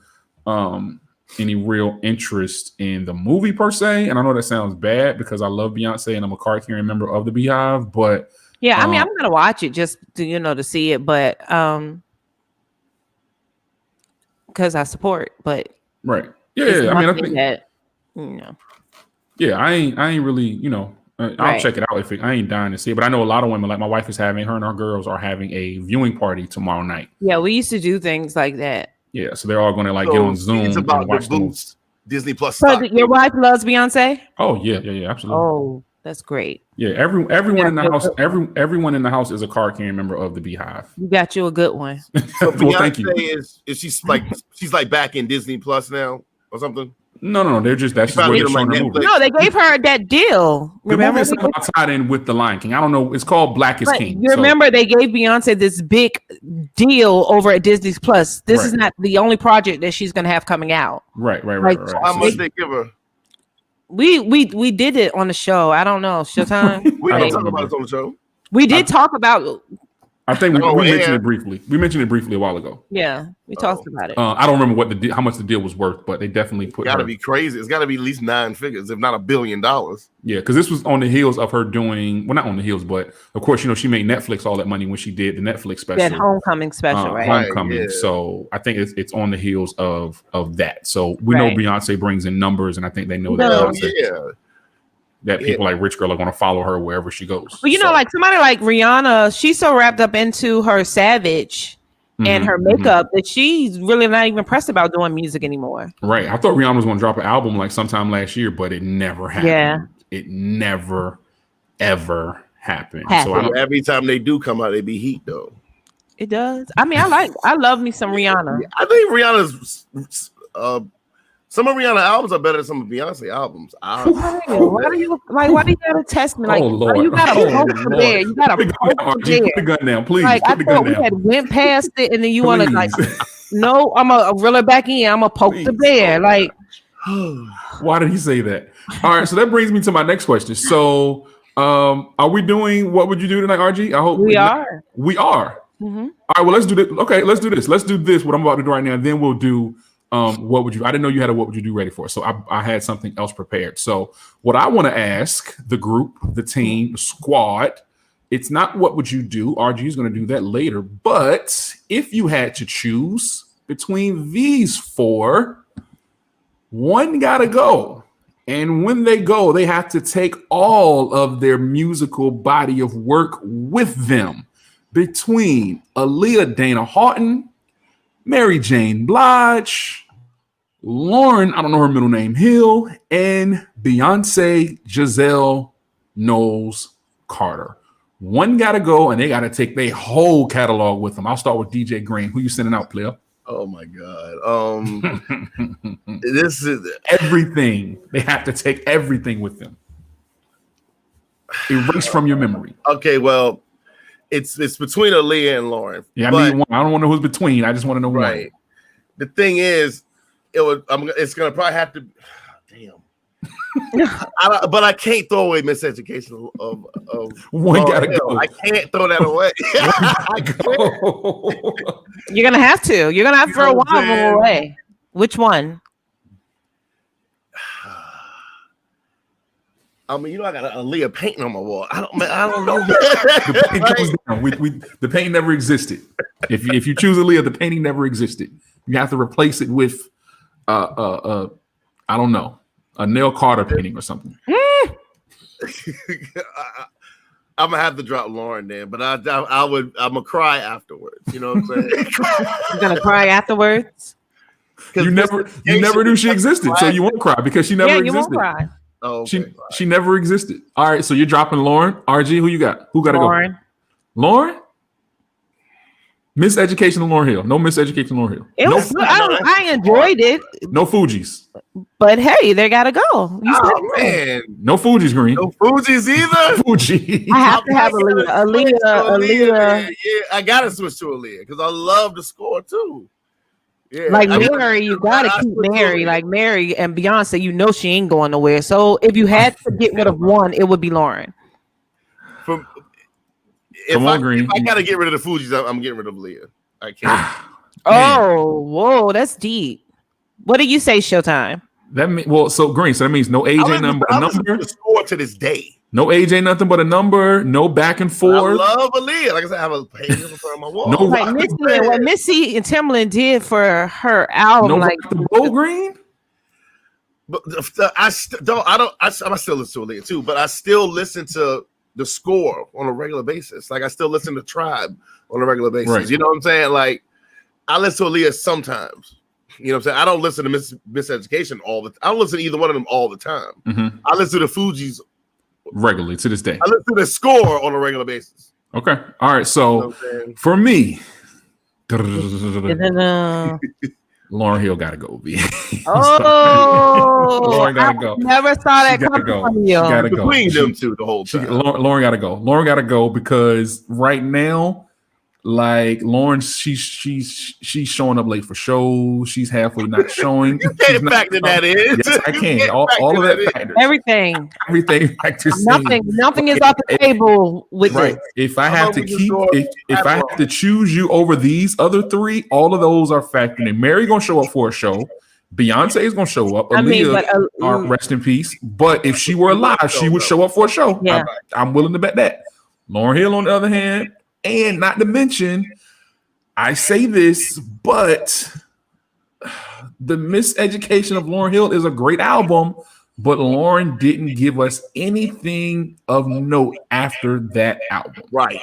interest in the movie per se. And I know that sounds bad because I love Beyonce and I'm a card carrying member of the Beehive. But yeah, I mean, I'm gonna watch it just to see it, but because I support. But right, yeah. I mean, I think that Yeah, I ain't really I'll check it out if I ain't dying to see it. But I know a lot of women, like my wife is her and her girls are having a viewing party tomorrow night. Yeah, we used to do things like that. Yeah, so they're all going to get on Zoom and watch the boost Disney Plus. So your wife loves Beyonce? Oh yeah, absolutely. Oh, that's great. Yeah, everyone in the house, everyone in the house is a card carrying member of the Beehive. You got you a good one. So well, thank you. Is she's like back in Disney Plus now or something? No. They're just that's just where they're showing her movie. No, they gave her that deal. Remember, the movie is tied in with the Lion King. I don't know. It's called Black is King. You remember they gave Beyonce this big deal over at Disney Plus. This is not the only project that she's going to have coming out. Right. How much they give her? We did it on the show. I don't know. Showtime. We didn't talk about it on the show. We did talk about. I think we mentioned it briefly. We mentioned it briefly a while ago. Yeah, we talked about it. I don't remember how much the deal was worth, but they definitely put. Got to be crazy. It's got to be at least 9 figures, if not $1 billion. Yeah, because this was on the heels of her doing not on the heels, but of course, she made Netflix all that money when she did the Netflix special, that Homecoming special, right? Homecoming. Right, yeah. So I think it's on the heels of that. So we know Beyonce brings in numbers, and I think they know that. Beyonce, that people like Rich Girl are going to follow her wherever she goes. But like somebody like Rihanna, she's so wrapped up into her Savage and her makeup that she's really not even pressed about doing music anymore. Right. I thought Rihanna was going to drop an album like sometime last year, but it never happened. Yeah. It never, ever happened. So every time they do come out, they be heat though. It does. I mean, I love me some Rihanna. I think Rihanna's Some of Rihanna albums are better than some of Beyonce albums. Why do you gotta test me? Like, Lord. you gotta poke the bear. You gotta poke the bear. Put the gun down, please. Like, Put I the gun thought we down. had went past it, and then you want to like, Please. no, I'm a reel it back in. I'm gonna poke the bear. Like, why did he say that? All right, so that brings me to my next question. So, are we doing what would you do tonight, RG? I hope we are. We are. Mm-hmm. All right, well, let's do this. Okay, let's do this. Let's do this. What I'm about to do right now, and then we'll do what would you? I didn't know you had a what would you do ready for. So I had something else prepared. So what I want to ask the group, the team, the squad, it's not what would you do. RG is going to do that later. But if you had to choose between these four, one gotta go. And when they go, they have to take all of their musical body of work with them. Between Aaliyah Dana Houghton, Mary J. Blige, Lauren, I don't know her middle name, Hill, and Beyonce Giselle Knowles Carter. One gotta go, and they gotta take their whole catalog with them. I'll start with DJ Green. Who you sending out, player? Oh my God. This is everything. They have to take everything with them. Erase from your memory. Okay, well, it's between Aaliyah and Lauren. Yeah, I mean, I don't want to know who's between. I just want to know right. One. The thing is, it's gonna probably have to. Damn. But I can't throw away Miseducation of one gotta go. I can't throw that away. You're gonna have to. You're gonna have to throw one of them away. Which one? I mean, I got a Aaliyah painting on my wall. I don't know. The painting comes down. The painting never existed. If you choose Aaliyah, the painting never existed. You have to replace it with I don't know, a Nell Carter painting or something. I'm gonna have to drop Lauren then, but I'm gonna cry afterwards. You know what I'm saying? You're gonna cry afterwards. You never knew she existed, so you won't cry because she never existed. You won't cry. Oh, okay. She never existed. All right, so you're dropping Lauren. RG, who you got? Who got to go? Lauren? Miseducation of Lauren Hill. No Miseducation of Lauren Hill. I enjoyed it. No Fugees. But hey, they gotta go. Oh man. No Fugees, Green. No Fugees either. Fuji. I have to have Aaliyah. Yeah, I gotta switch to Aaliyah because I love the score too. Yeah, like Mary, you gotta keep Mary. Like Mary and Beyonce, you know she ain't going nowhere. So if you had to get rid of one, it would be Lauren. If I gotta get rid of the Fugees, I'm getting rid of Aaliyah. I can't. Whoa, that's deep. What do you say, Showtime? So Green. So that means no age ain't nothing but a number. The score to this day. No age ain't nothing but a number. No back and forth. I love Aaliyah. Like I said, I have a painting on my wall. No, like what Missy and Timbaland did for her album, no like the Bow Green. But I'm still listen to Aaliyah too. But I still listen to the score on a regular basis. Like I still listen to Tribe on a regular basis. Right. You know what I'm saying? Like I listen to Aaliyah sometimes. You know what I'm saying? I don't listen to Miseducation all the time. I don't listen to either one of them all the time. Mm-hmm. I listen to the Fugees regularly to this day. I listen to the score on a regular basis. Okay. All right. So for me, Lauren Hill got to go. Lauren got to go. Never saw that coming from you. She got to go. Between them two the whole time. Lauren got to go. Lauren got to go because right now, like Lauren, she's showing up late for shows. She's halfway not showing. You can't factor that in. Yes, I can. All of that factors. Everything factors. Nothing is off the table with right. If I have to if I have to choose you over these other three, all of those are factoring in. Mary gonna show up for a show. Beyonce is gonna show up. Aaliyah, rest in peace. But if she were alive, she would show up for a show. Yeah. I'm willing to bet that. Lauren Hill, on the other hand. And not to mention, I say this, but the Miseducation of Lauren Hill is a great album, but Lauren didn't give us anything of note after that album. Right.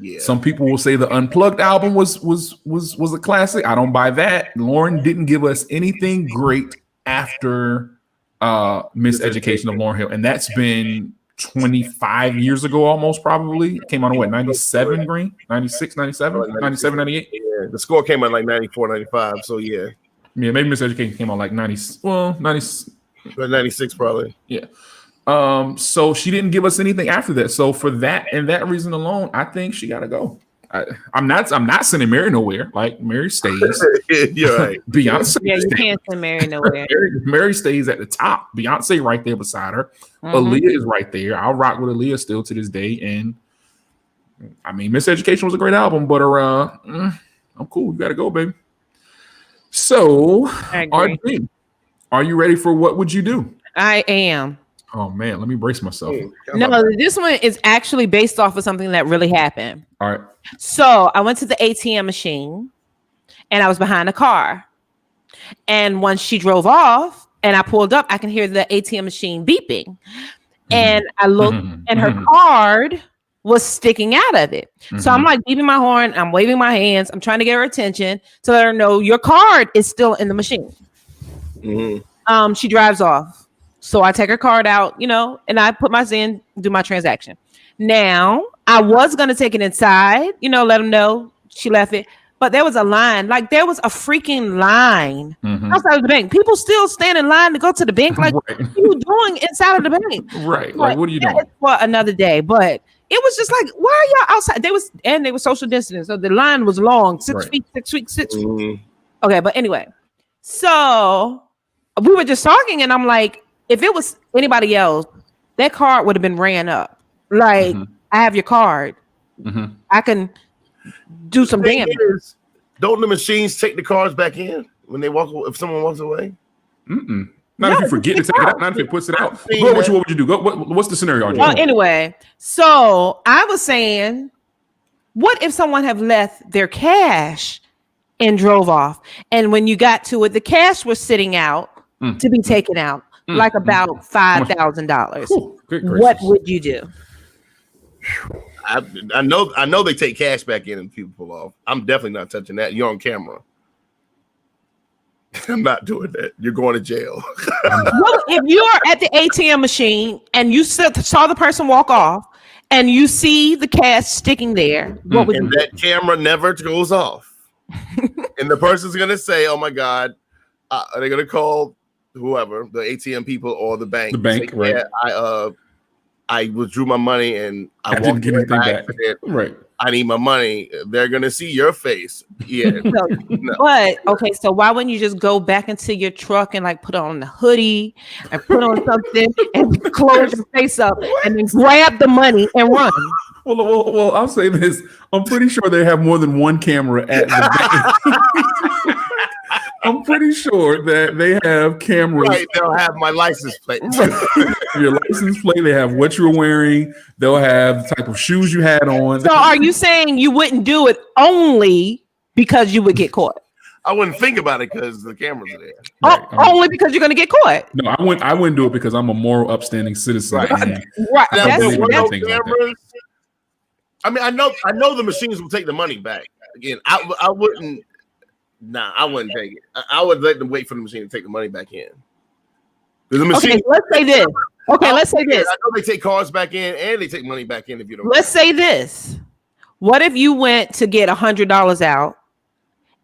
Yeah. Some people will say the Unplugged album was a classic. I don't buy that. Lauren didn't give us anything great after Miseducation of Lauren Hill, and that's been 25 years ago almost. Probably came out in 97, Green? 96, 97, 97, 98. Yeah, the score came out like 94, 95. So yeah. Yeah, maybe Miseducation came out like 90. Well, 90. 96 probably. Yeah. So she didn't give us anything after that. So for that and that reason alone, I think she gotta go. I'm not sending Mary nowhere. Like Mary stays. You're right. Beyonce. Yeah, you can't send Mary nowhere. Mary stays at the top. Beyonce right there beside her. Mm-hmm. Aaliyah is right there. I'll rock with Aaliyah still to this day. And I mean, Miseducation was a great album, but I'm cool. You gotta go, baby. So, RD, are you ready for what would you do? I am. Oh man, let me brace myself. No, this one is actually based off of something that really happened. All right. So I went to the ATM machine and I was behind a car. And once she drove off and I pulled up, I can hear the ATM machine beeping. And I looked and her card was sticking out of it. So I'm like beeping my horn. I'm waving my hands. I'm trying to get her attention to let her know your card is still in the machine. She drives off. So I take her card out, and I put my in, do my transaction. Now, I was going to take it inside, let them know she left it. But there was a line, like there was a freaking line outside of the bank. People still stand in line to go to the bank. Like, what are you doing inside of the bank? Right. Like, what are you doing? It's for another day. But it was just like, why are y'all outside? They were social distancing. So the line was long, 6 feet, 6 feet, 6 feet. Okay. But anyway, so we were just talking and I'm like, if it was anybody else, that card would have been ran up. Like, I have your card. I can do some damage. Don't the machines take the cards back in when they walk? If someone walks away, not if you forget to take it out. Not if it puts it out. What would you do? What's the scenario? Well, anyway, so I was saying, what if someone have left their cash and drove off, and when you got to it, the cash was sitting out to be taken out. Like about $5,000. What would you do? I know they take cash back in and people pull off. I'm definitely not touching that. You're on camera. I'm not doing that. You're going to jail. Well, if you're at the ATM machine and you saw the person walk off and you see the cash sticking there, what would you do? That camera never goes off. And the person's going to say, oh my God, are they going to call whoever, the ATM people or the bank? The bank, say, right? Yeah, I withdrew my money and I didn't get anything back. Right. I need my money. They're gonna see your face. Yeah. No. But okay, so why wouldn't you just go back into your truck and like put on the hoodie and put on something and close your face up and then grab the money and run? Well, I'll say this. I'm pretty sure they have more than one camera at the bank. I'm pretty sure that they have cameras. Right, they'll have my license plate. Your license plate. They have what you're wearing. They'll have the type of shoes you had on. So are you saying you wouldn't do it only because you would get caught? I wouldn't think about it because the cameras are there. Right. Only because you're going to get caught. No, I wouldn't do it because I'm a moral, upstanding citizen. Right. Right. I mean, I know the machines will take the money back. Again, I wouldn't. Nah, I wouldn't take it. I would let them wait for the machine to take the money back in. The machine, okay, let's say this. Okay, let's say this. I know they take cards back in and they take money back in if you don't. Let's say this. What if you went to get $100 out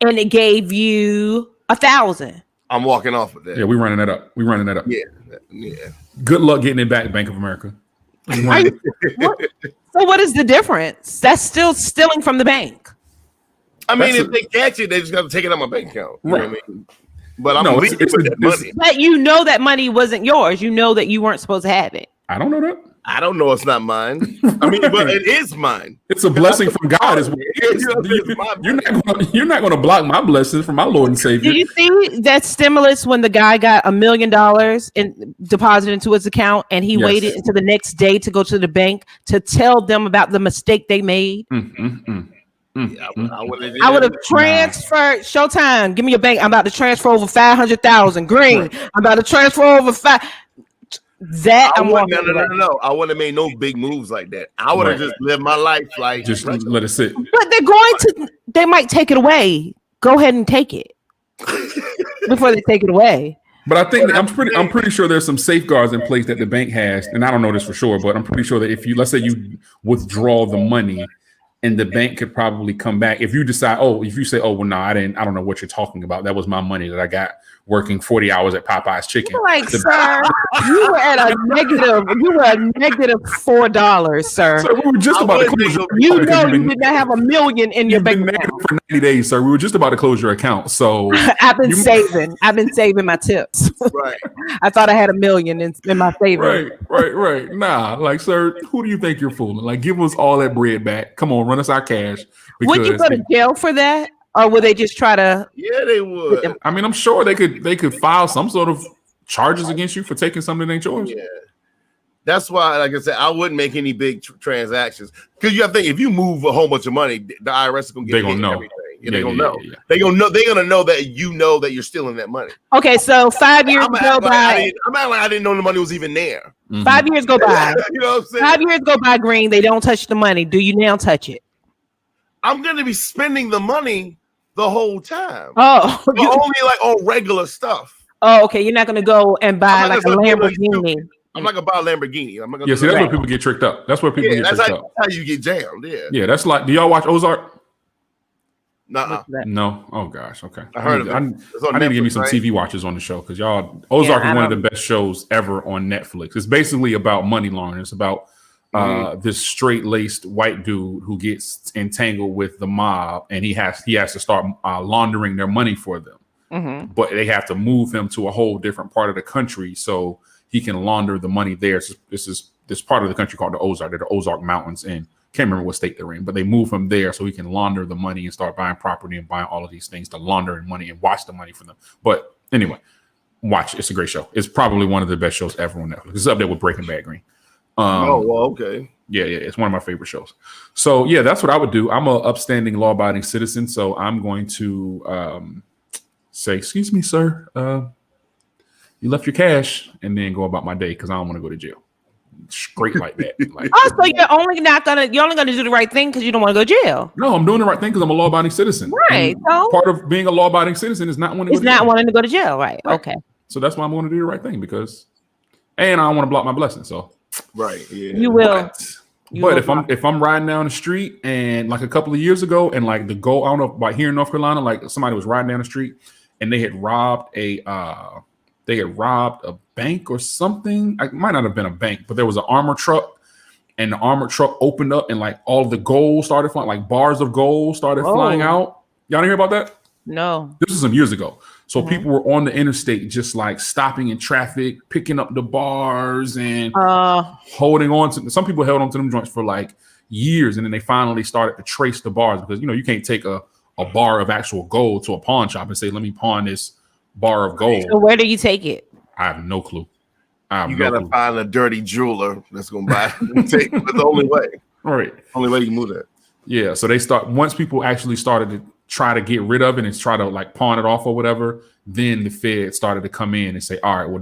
and it gave you 1,000? I'm walking off with that. Yeah, we're running that up. Yeah. Good luck getting it back, Bank of America. So what is the difference? That's still stealing from the bank. I mean, if they catch it, they just got to take it out my bank account. You know what I mean? But I'm leaving with that money. But you know that money wasn't yours. You know that you weren't supposed to have it. I don't know that. I don't know it's not mine. I mean, but it is mine. It's a blessing from God. You're not going to block my blessings from my Lord and Savior. Did you see that stimulus when the guy got $1 million and deposited into his account and he waited until the next day to go to the bank to tell them about the mistake they made? Yeah, I would have transferred. Showtime, give me your bank. I'm about to transfer over 500,000. Green, I'm about to transfer over $5. No. I wouldn't have made no big moves like that. I would have just lived my life like just let it sit. But they might take it away. Go ahead and take it before they take it away. But I think I'm pretty sure there's some safeguards in place that the bank has, and I don't know this for sure, but I'm pretty sure that if let's say you withdraw the money and the bank could probably come back if you decide. Oh, if you say, oh well, no, I don't know what you're talking about. That was my money that I got working 40 hours at Popeye's Chicken. You're like, sir, you were at a negative. You were a negative $4, sir. So we were just about to close your account. You know you did not have $1 million in your bank account for 90 days, sir. We were just about to close your account. So I've been saving my tips. Right. I thought I had $1 million in my savings. Right. Nah, like, sir, who do you think you're fooling? Like, give us all that bread back. Come on, run us our cash. Would you go to jail for that? Or would they just try to? Yeah, they would. I mean, I'm sure they could file some sort of charges against you for taking something that ain't yours. Yeah, that's why, like I said, I wouldn't make any big transactions because you have to think if you move a whole bunch of money, the IRS is gonna get everything. Yeah, they're gonna know. Yeah. They're gonna know that you know that you're stealing that money. Okay, so 5 years go by. I'm not like I didn't know the money was even there. 5 years go by. You know what I'm saying? 5 years go by, Green. They don't touch the money. Do you now touch it? I'm gonna be spending the money the whole time. Oh, but only like on regular stuff. Oh, okay. You're not gonna go and buy like a Lamborghini. I'm not gonna buy a Lamborghini. I'm not gonna see, that's where people get tricked up. That's where people get tricked up. That's how you get jammed. Yeah, that's like. Do y'all watch Ozark? No. Oh gosh. Okay. I heard of it. I need to give me some TV watchers on the show because y'all Ozark is one of the best shows ever on Netflix. It's basically about money laundering. It's about this straight-laced white dude who gets entangled with the mob, and he has to start laundering their money for them. But they have to move him to a whole different part of the country so he can launder the money there. So this part of the country called the Ozark. They're the Ozark Mountains, and can't remember what state they're in, but they move him there so he can launder the money and start buying property and buying all of these things to launder money and watch the money for them. But anyway, watch it. It's a great show. It's probably one of the best shows ever on Netflix. It's up there with Breaking Bad, Green. Okay. Yeah, it's one of my favorite shows. So yeah, that's what I would do. I'm an upstanding, law-abiding citizen, so I'm going to say, "Excuse me, sir, you left your cash," and then go about my day because I don't want to go to jail. Straight like that. Like, so you're only gonna do the right thing because you don't want to go to jail. No, I'm doing the right thing because I'm a law-abiding citizen. Right. So part of being a law-abiding citizen is not wanting to go to jail. Right. Okay. So that's why I'm going to do the right thing and I don't want to block my blessing. So right. Yeah. You will. But if I'm riding down the street and like a couple of years ago and like I don't know about here in North Carolina, like somebody was riding down the street and they had robbed a bank or something. It might not have been a bank, but there was an armor truck, and the armored truck opened up, and like all of the gold started flying, like bars of gold started flying out. Y'all didn't hear about that? No. This was some years ago. So people were on the interstate, just like stopping in traffic, picking up the bars and holding on to. Some people held on to them joints for like years, and then they finally started to trace the bars because you can't take a bar of actual gold to a pawn shop and say, "Let me pawn this bar of gold." So where do you take it? I have no clue. You gotta find a dirty jeweler that's gonna buy it. That's the only way. Right. Only way you can move that. Yeah. So once people actually started to try to get rid of it and try to like pawn it off or whatever, then the Fed started to come in and say, all right, well,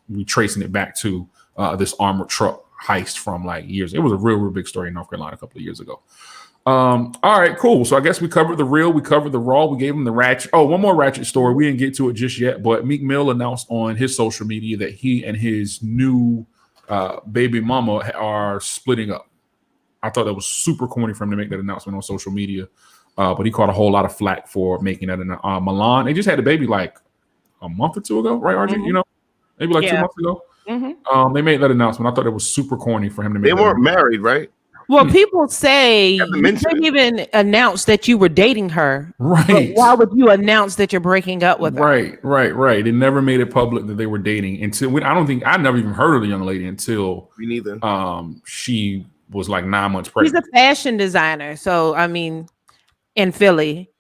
we tracing it back to this armored truck heist from like years. It was a real big story in North Carolina a couple of years ago. All right, cool. So I guess we covered the real, we covered the raw, we gave him the ratchet. Oh, one more ratchet story. We didn't get to it just yet, but Meek Mill announced on his social media that he and his new baby mama are splitting up. I thought that was super corny for him to make that announcement on social media, but he caught a whole lot of flack for making that. Milan, they just had a baby like a month or two ago, right, RG? Maybe like 2 months ago. They made that announcement. I thought it was super corny for him to make. They weren't married, right? Well, people say you didn't even announce that you were dating her. Right. Why would you announce that you're breaking up with her? Right. They never made it public that they were dating until I never even heard of the young lady until me neither. She was like 9 months pregnant. She's a fashion designer. So, I mean, in Philly.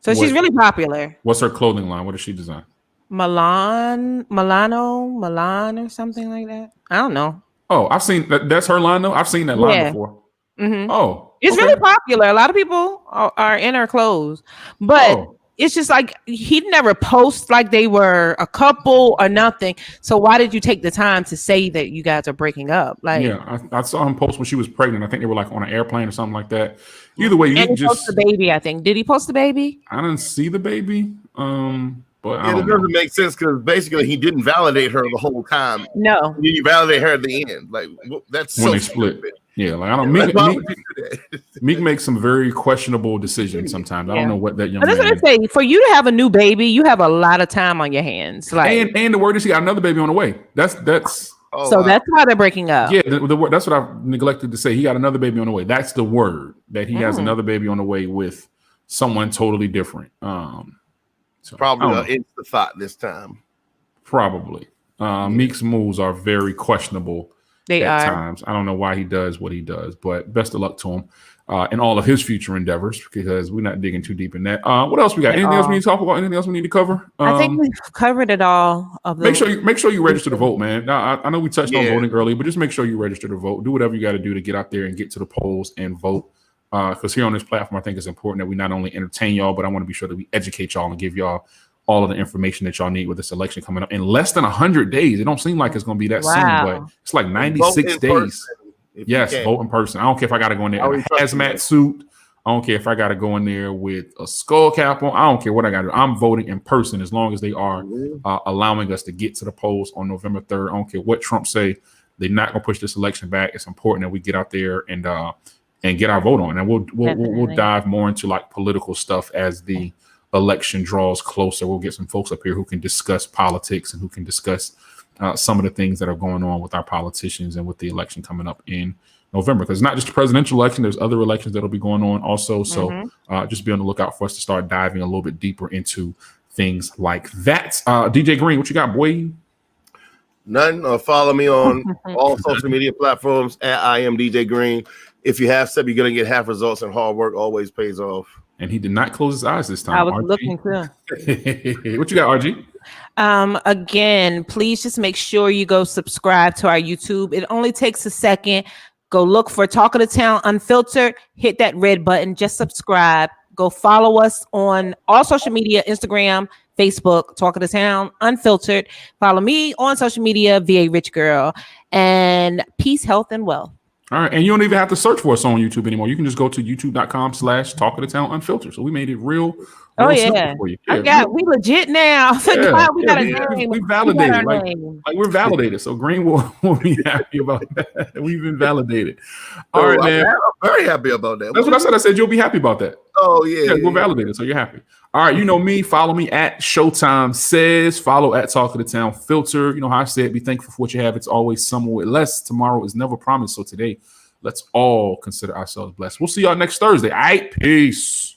So she's really popular. What's her clothing line? What does she design? Milan or something like that. I don't know. Oh, I've seen that. That's her line though. I've seen that line before. Oh, it's really popular. A lot of people are in her clothes, but it's just like he never posts like they were a couple or nothing. So why did you take the time to say that you guys are breaking up? Like, yeah, I saw him post when she was pregnant. I think they were like on an airplane or something like that. Either way, you just post the baby. I think did he post the baby? I didn't see the baby. But it doesn't make sense because basically he didn't validate her the whole time. No, you validate her at the end. Like that's when they split. Yeah, like I don't. Meek makes some very questionable decisions sometimes. I don't know what that young man. That's what I say. For you to have a new baby, you have a lot of time on your hands. Like, and the word is he got another baby on the way. That's. That's why they're breaking up. Yeah, that's what I neglected to say. He got another baby on the way. That's the word, that he has another baby on the way with someone totally different. So probably it's the thought this time. Probably. Meek's moves are very questionable. At times. I don't know why he does what he does, but best of luck to him in all of his future endeavors, because we're not digging too deep in that. What else we got? Anything else we need to talk about? Anything else we need to cover? I think we've covered it all. Make sure you register to vote, man. Now, I know we touched on voting earlier, but just make sure you register to vote. Do whatever you got to do to get out there and get to the polls and vote. Because here on this platform, I think it's important that we not only entertain y'all, but I want to be sure that we educate y'all and give y'all all of the information that y'all need with this election coming up in less than 100 days. It don't seem like it's going to be that soon, but it's like 96 days. Yes, vote in person. I don't care if I got to go in there in a hazmat suit. I don't care if I got to go in there with a skull cap on. I don't care what I got to do. I'm voting in person as long as they are allowing us to get to the polls on November 3rd. I don't care what Trump say. They're not going to push this election back. It's important that we get out there and get our vote on. And we'll dive more into like political stuff as the election draws closer. We'll get some folks up here who can discuss politics and who can discuss some of the things that are going on with our politicians and with the election coming up in November. Because it's not just the presidential election, there's other elections that'll be going on also. So just be on the lookout for us to start diving a little bit deeper into things like that. DJ Green, what you got, boy? None. Follow me on all social media platforms at I am DJ Green. If you have said you're going to get half results, and hard work always pays off. And he did not close his eyes this time. I was looking too. What you got, RG? Again, please just make sure you go subscribe to our YouTube. It only takes a second. Go look for Talk of the Town Unfiltered. Hit that red button. Just subscribe. Go follow us on all social media, Instagram, Facebook, Talk of the Town Unfiltered. Follow me on social media, VA Rich Girl. And peace, health, and wealth. All right. And you don't even have to search for us on YouTube anymore. You can just go to youtube.com/Talk of the Town Unfiltered. So we made it real simple for you. We legit now. We validated. We're validated. So Green will be happy about that. We've been validated. All right, man. I'm very happy about that. That's what I said. I said you'll be happy about that. Oh, yeah. We're validated. So you're happy. All right. You know me. Follow me at Showtime Says. Follow at Talk of the Town Filter. You know how I said, be thankful for what you have. It's always somewhere with less. Tomorrow is never promised. So today, let's all consider ourselves blessed. We'll see y'all next Thursday. All right. Peace.